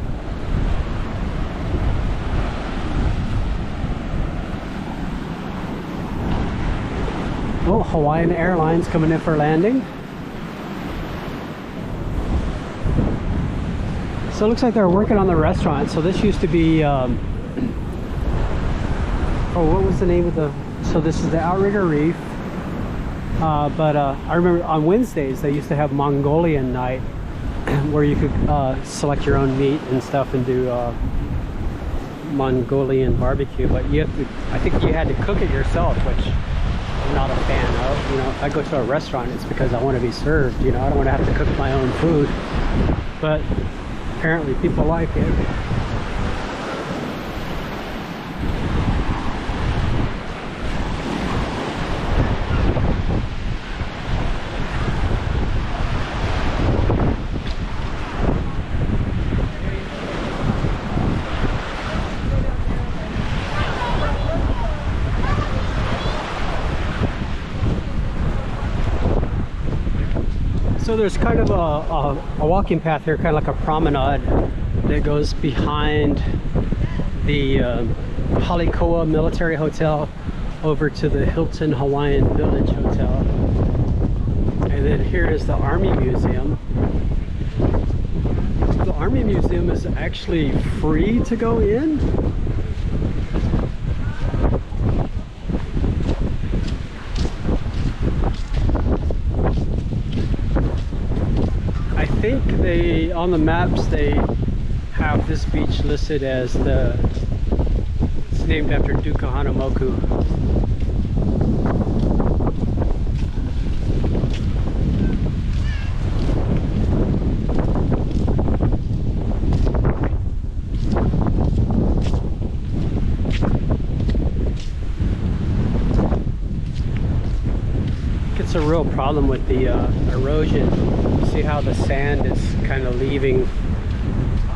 Oh, Hawaiian Airlines coming in for landing. So it looks like they're working on the restaurant. So this used to be oh, what was the name of the... So this is the Outrigger Reef. But I remember on Wednesdays they used to have Mongolian night where you could select your own meat and stuff and do Mongolian barbecue. But you have to, I think you had to cook it yourself, which I'm not a fan of. You know, if I go to a restaurant, it's because I want to be served. You know, I don't want to have to cook my own food. But apparently people like it. So there's kind of a walking path here, kind of like a promenade that goes behind the Halikoa Military Hotel over to the Hilton Hawaiian Village Hotel. And then here is the Army Museum. The Army Museum is actually free to go in. I think they, on the maps, they have this beach listed as it's named after Duke Kahanamoku. It's a real problem with the erosion. You see how the sand is kind of leaving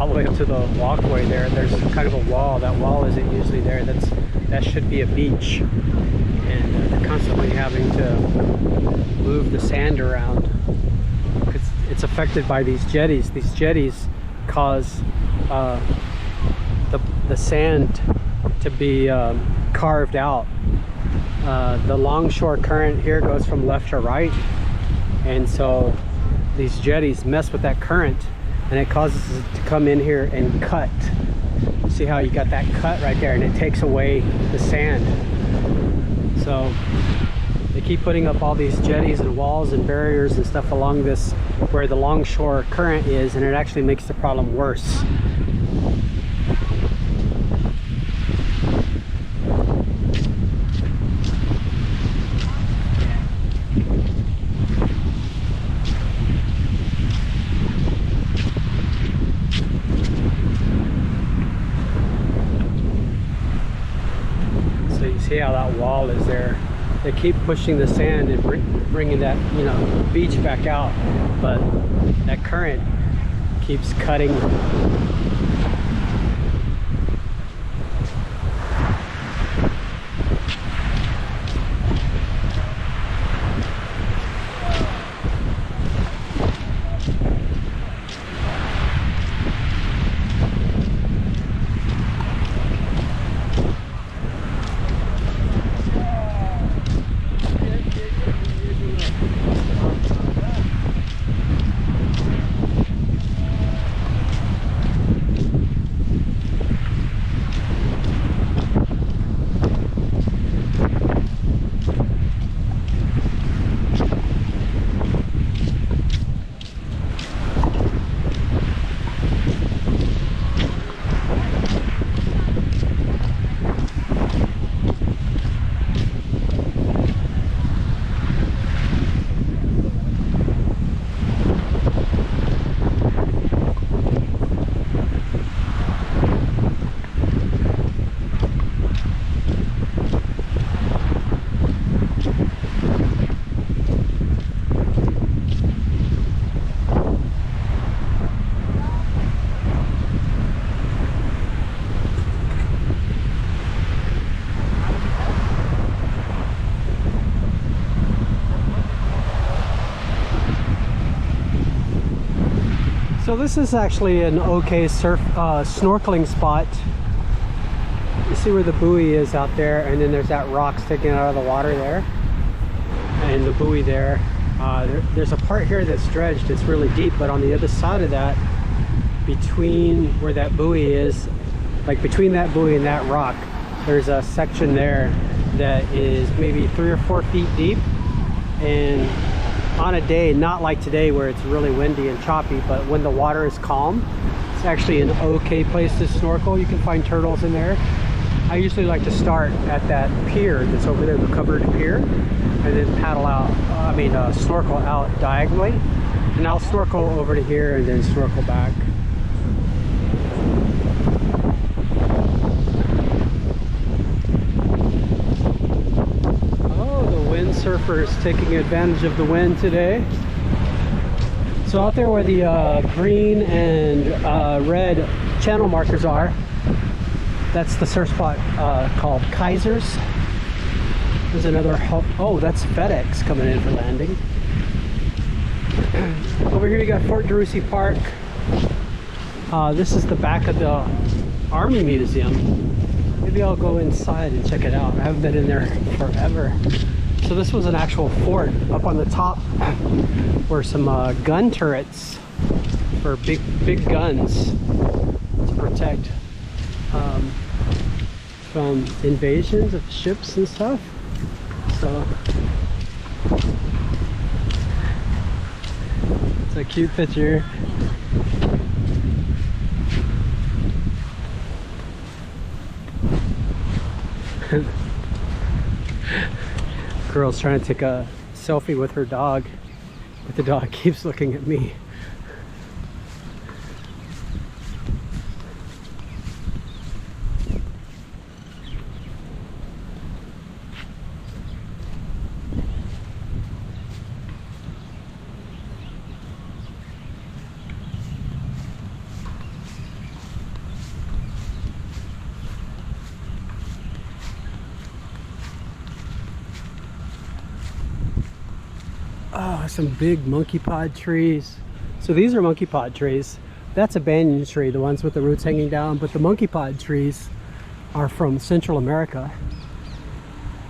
all the way up to the walkway there. There's kind of a wall. That wall isn't usually there. That should be a beach, and they're constantly having to move the sand around because it's affected by these jetties. These jetties cause the sand to be carved out. The longshore current here goes from left to right, and so these jetties mess with that current, and it causes it to come in here and cut. See how you got that cut right there, and it takes away the sand. So they keep putting up all these jetties and walls and barriers and stuff along this where the longshore current is, and it actually makes the problem worse. See how that wall is there. They keep pushing the sand and bringing that, you know, beach back out, but that current keeps cutting. So this is actually an okay snorkeling spot. You see where the buoy is out there, and then there's that rock sticking out of the water there, and the buoy there. There's a part here that's dredged. It's really deep, but on the other side of that, between where that buoy is, like between that buoy and that rock, there's a section there that is maybe 3 or 4 feet deep. And on a day, not like today where it's really windy and choppy, but when the water is calm, it's actually an okay place to snorkel. You can find turtles in there. I usually like to start at that pier that's over there, the covered pier, and then paddle out, snorkel out diagonally, and I'll snorkel over to here and then snorkel back. Surfers taking advantage of the wind today. So out there where the green and red channel markers are, that's the surf spot called Kaiser's. There's another, oh, that's FedEx coming in for landing. Over here you got Fort DeRussy Park. This is the back of the Army Museum. Maybe I'll go inside and check it out. I haven't been in there forever. So this was an actual fort. Up on the top were some gun turrets for big guns to protect from invasions of ships and stuff. So it's a cute picture. Girl's trying to take a selfie with her dog, but the dog keeps looking at me. Oh, some big monkey pod trees. So these are monkey pod trees. That's a banyan tree, the ones with the roots hanging down, but the monkey pod trees are from Central America.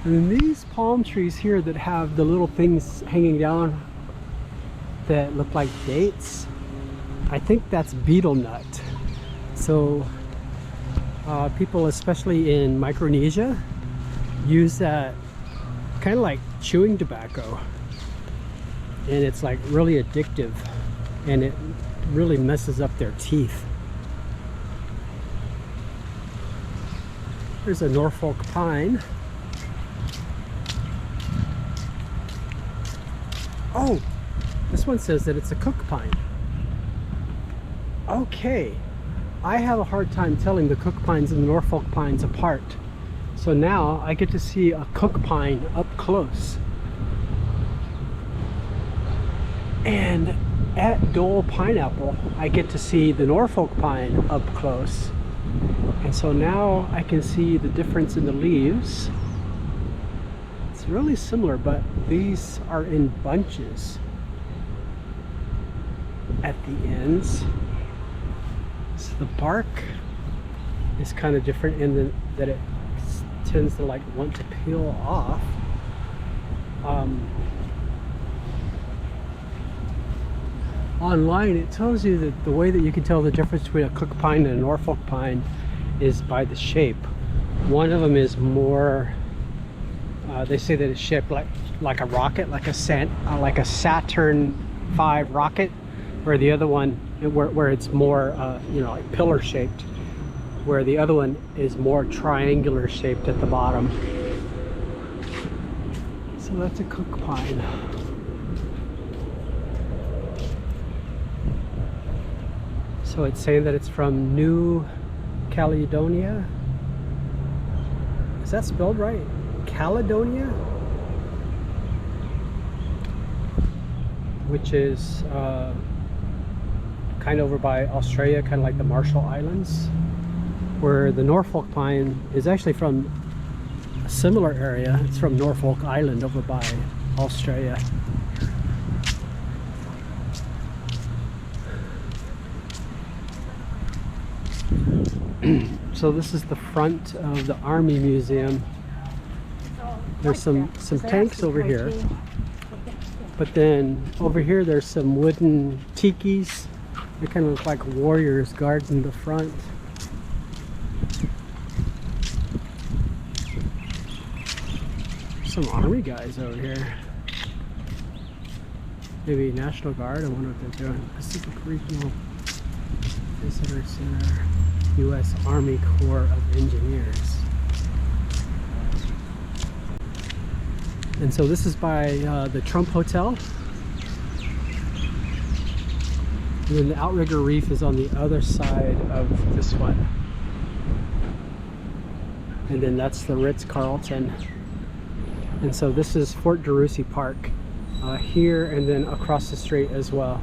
And then these palm trees here that have the little things hanging down that look like dates, I think that's betel nut. So people, especially in Micronesia, use that kind of like chewing tobacco. And it's like really addictive, and it really messes up their teeth. Here's a Norfolk pine. Oh, this one says that it's a cook pine. Okay, I have a hard time telling the cook pines and the Norfolk pines apart. So now I get to see a cook pine up close. And at Dole Pineapple, I get to see the Norfolk pine up close. And so now I can see the difference in the leaves. It's really similar, but these are in bunches at the ends. So the bark is kind of different in that it tends to like want to peel off. Online it tells you that the way that you can tell the difference between a cook pine and a Norfolk pine is by the shape. One of them is more they say that it's shaped like a rocket, like a Saturn V rocket, where the other one where it's more you know, like pillar shaped, where the other one is more triangular shaped at the bottom. So that's a cook pine. So it's saying that it's from New Caledonia. Is that spelled right? Caledonia? Which is kind of over by Australia, kind of like the Marshall Islands, where the Norfolk pine is actually from a similar area. It's from Norfolk Island over by Australia. So this is the front of the Army Museum. There's some tanks over here, but then over here there's some wooden tikis. They kind of look like warriors guarding the front. Some Army guys over here. Maybe National Guard. I wonder what they're doing. Pacific Regional Visitor Center. U.S. Army Corps of Engineers. And so this is by the Trump Hotel. And then the Outrigger Reef is on the other side of this one. And then that's the Ritz-Carlton. And so this is Fort DeRussy Park here, and then across the street as well.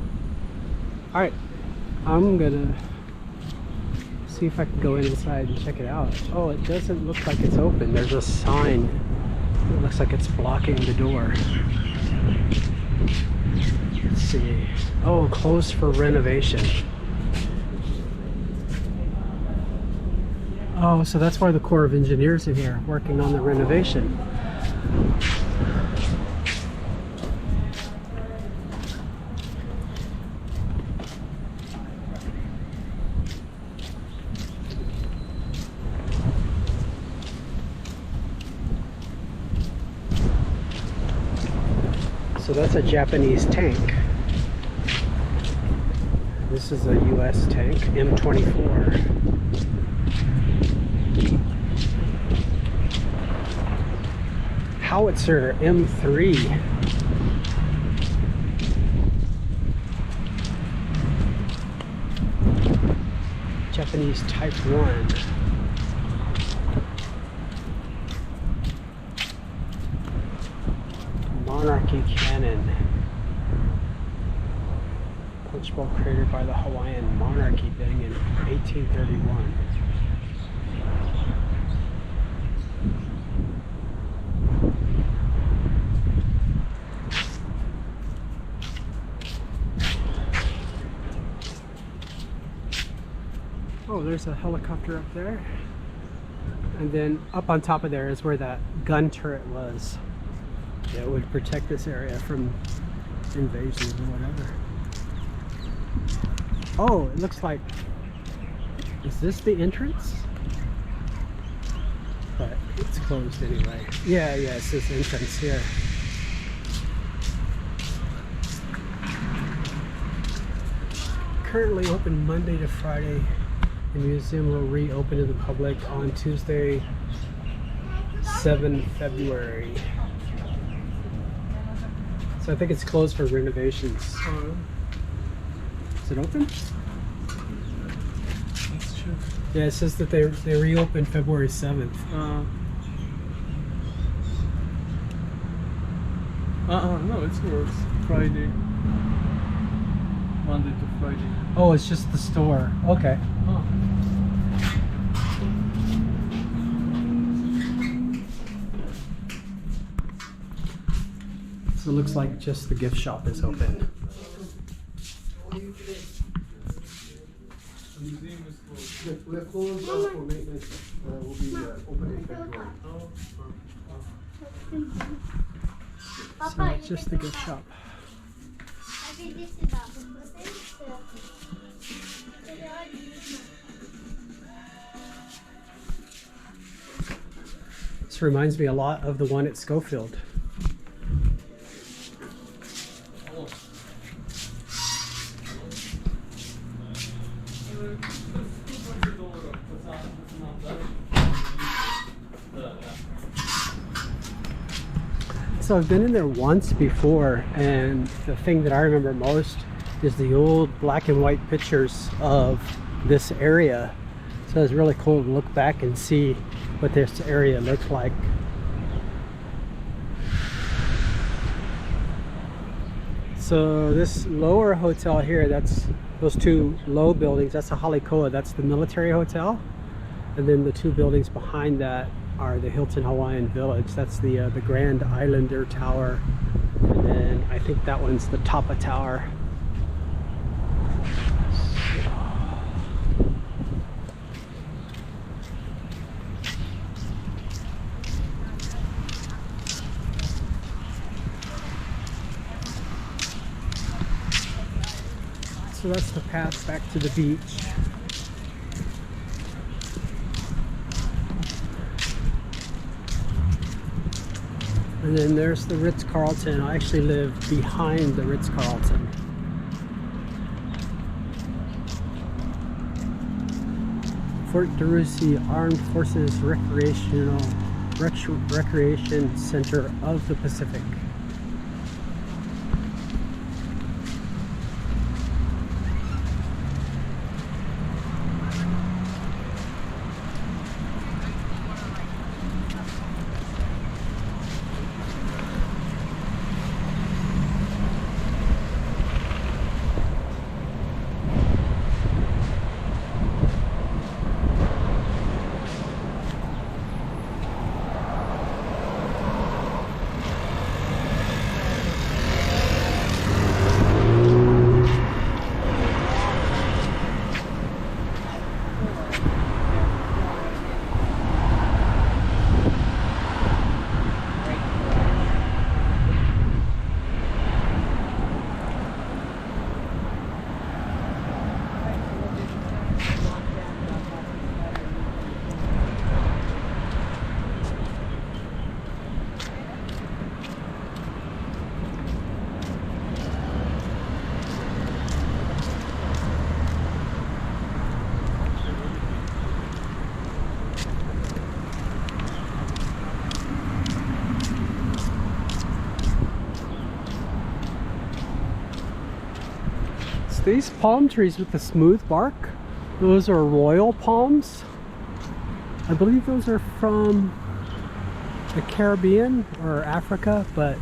All right, I'm gonna see if I can go inside and check it out. Oh, it doesn't look like it's open. There's a sign. It looks like it's blocking the door. Let's see. Oh, closed for renovation. Oh, so that's why the Corps of Engineers are here, working on the renovation. So that's a Japanese tank. This is a US tank, M24. Howitzer M3. Japanese Type 1. Monarchy cannon. Punchbowl created by the Hawaiian monarchy beginning in 1831. Oh, there's a helicopter up there. And then up on top of there is where that gun turret was. That would protect this area from invasion or whatever. Oh, it looks like, is this the entrance? But it's closed anyway. Yeah, it's this entrance here. Currently open Monday to Friday. The museum will reopen to the public on Tuesday, 7 February. So I think it's closed for renovations. Is it open? That's true. Yeah, it says that they reopened February 7th. No, it's worse. Friday. Monday to Friday. Oh, it's just the store. Okay. Oh. So it looks like just the gift shop is open. The museum is closed. We're closed for maintenance. We'll be open in February. So it's just the gift shop. This reminds me a lot of the one at Schofield. So I've been in there once before, and the thing that I remember most is the old black and white pictures of this area. So it's really cool to look back and see what this area looked like. So this lower hotel here, that's those two low buildings, that's the Halikoa, that's the military hotel. And then the two buildings behind that are the Hilton Hawaiian Village. That's the Grand Islander Tower. And then I think that one's the Tapa Tower. So that's the path back to the beach. And then there's the Ritz-Carlton. I actually live behind the Ritz-Carlton. Fort DeRussy Armed Forces Recreation Center of the Pacific. these palm trees with the smooth bark, those are royal palms. I believe those are from the Caribbean or Africa, but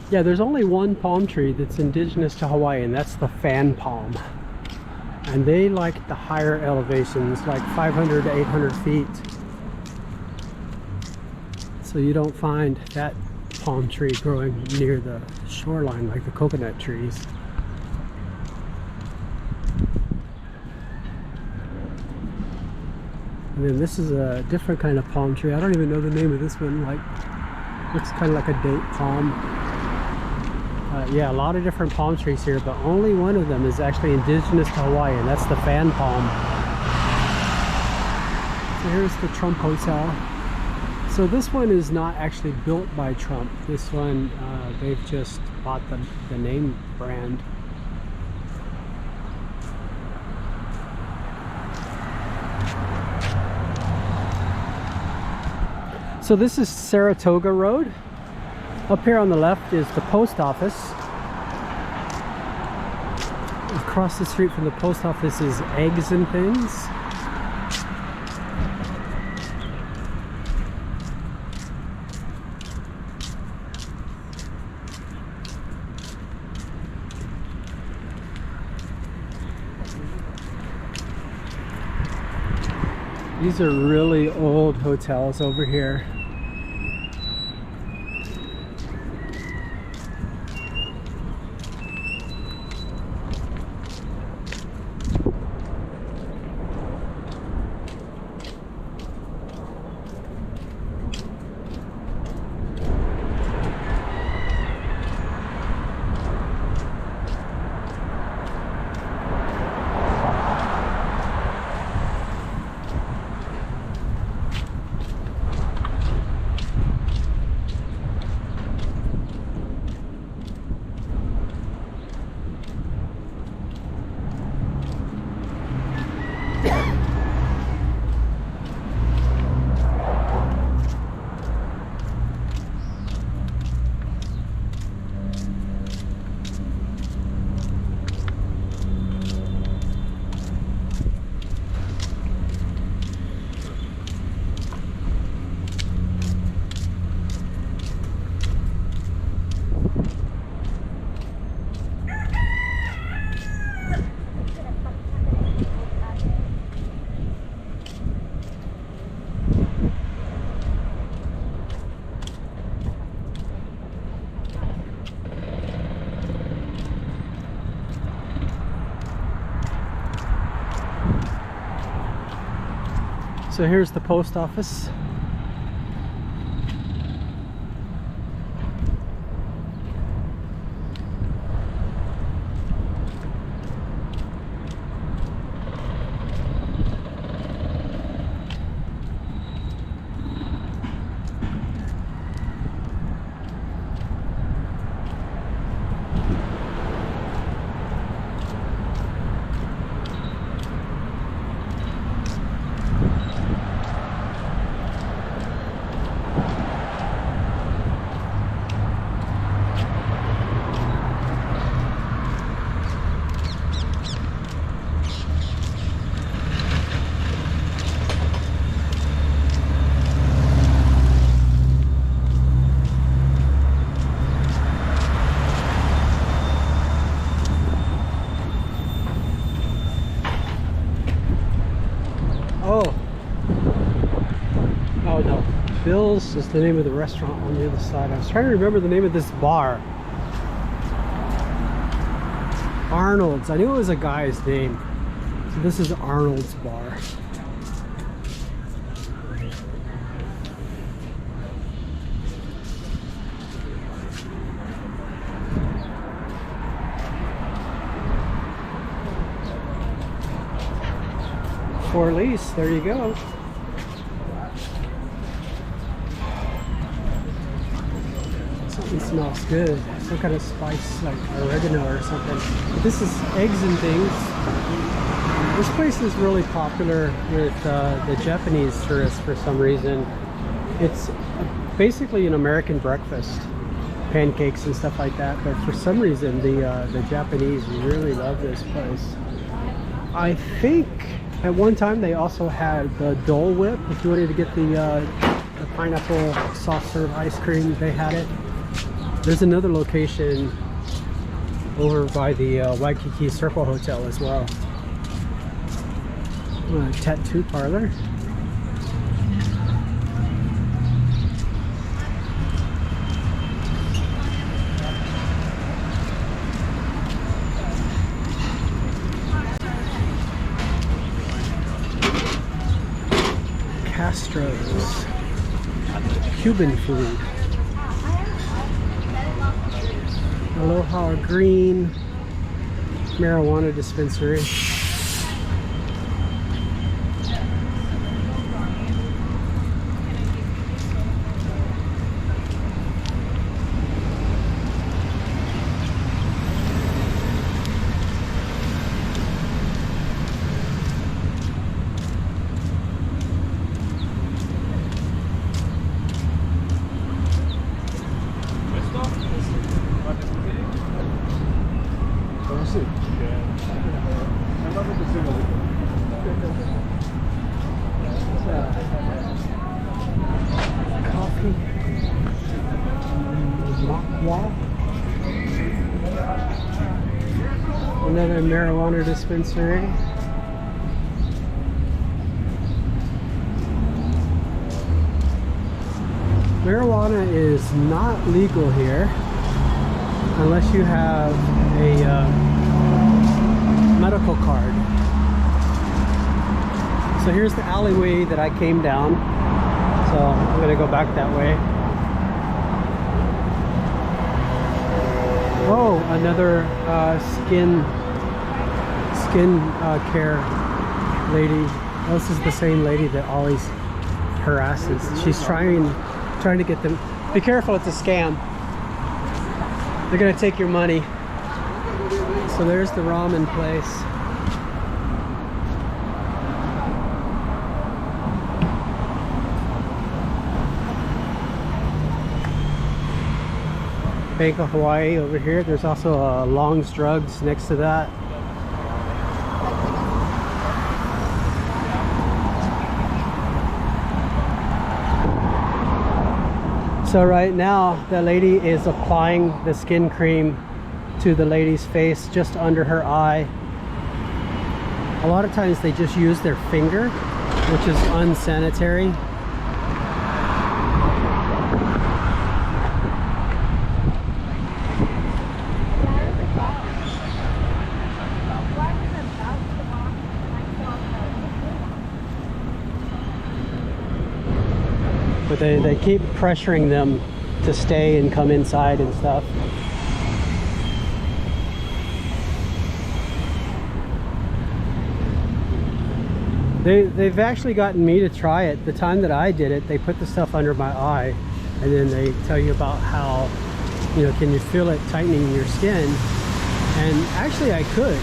yeah, there's only one palm tree that's indigenous to Hawaii, and that's the fan palm. And they like the higher elevations, like 500 to 800 feet. So you don't find that palm tree growing near the shoreline like the coconut trees. And then this is a different kind of palm tree. I don't even know the name of this one. Like, looks kind of like a date palm. Yeah, a lot of different palm trees here, but only one of them is actually indigenous to Hawaii, and that's the fan palm. So here's the Trump Hotel. So this one is not actually built by Trump. This one, they've just bought the name brand. So this is Saratoga Road. Up here on the left is the post office. Across the street from the post office is Eggs and Things. These are really old hotels over here. So here's the post office. Bill's is the name of the restaurant on the other side. I was trying to remember the name of this bar. Arnold's. I knew it was a guy's name. So this is Arnold's bar. For lease, there you go. Something smells good. Some kind of spice like oregano or something. But this is Eggs and Things. This place is really popular with the Japanese tourists for some reason. It's basically an American breakfast. pancakes and stuff like that. But for some reason, the Japanese really love this place. I think at one time they also had the Dole Whip. If you wanted to get the pineapple soft serve ice cream, they had it. There's another location over by the Waikiki Circle Hotel as well. Tattoo parlor. Castro's Cuban food. Aloha Green marijuana dispensary. Coffee. Another marijuana dispensary. Marijuana is not legal here unless you have a medical card. So here's the alleyway that I came down. So I'm gonna go back that way. Oh, another skin care lady. Oh, this is the same lady that always harasses. She's trying to get them. Be careful, it's a scam. They're gonna take your money. So there's the ramen place. Bank of Hawaii over here. There's also Long's Drugs next to that. So right now the lady is applying the skin cream to the lady's face just under her eye. A lot of times they just use their finger, which is unsanitary. But they keep pressuring them to stay and come inside and stuff. They've actually gotten me to try it. The time that I did it, they put the stuff under my eye and then they tell you about how, you know, can you feel it tightening your skin? And actually I could,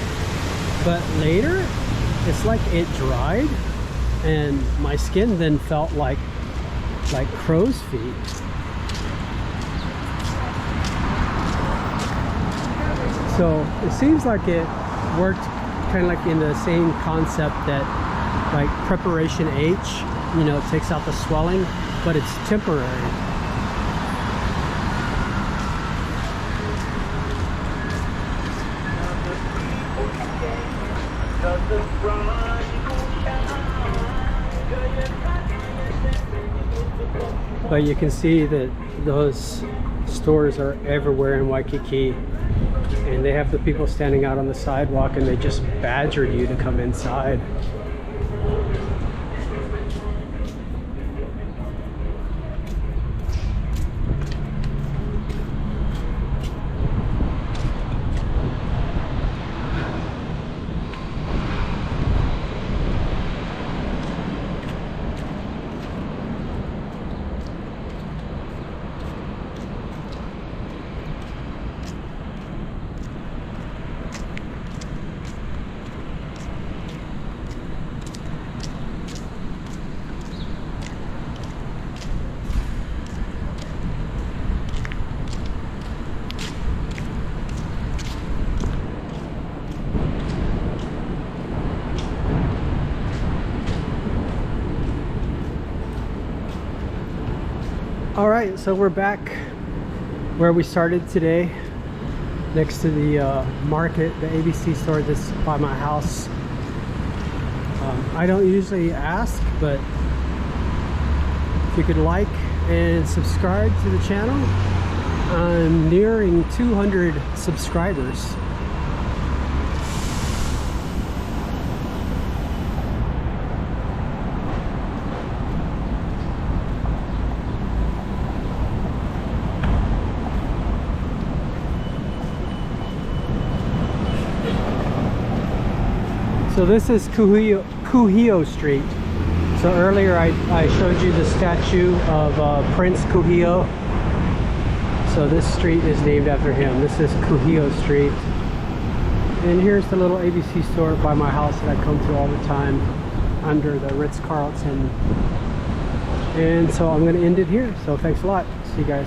but later it's like it dried and my skin then felt like crow's feet. So it seems like it worked kind of like in the same concept that like preparation H, you know, it takes out the swelling, but it's temporary. But you can see that those stores are everywhere in Waikiki, and they have the people standing out on the sidewalk and they just badger you to come inside. All right, so we're back where we started today, next to the market, the ABC store that's by my house. I don't usually ask, but if you could like and subscribe to the channel. I'm nearing 200 subscribers. So this is Kuhio Street. So earlier I showed you the statue of Prince Kuhio. So this street is named after him. This is Kuhio Street. And here's the little ABC store by my house that I come to all the time under the Ritz-Carlton. And so I'm going to end it here. So thanks a lot. See you guys.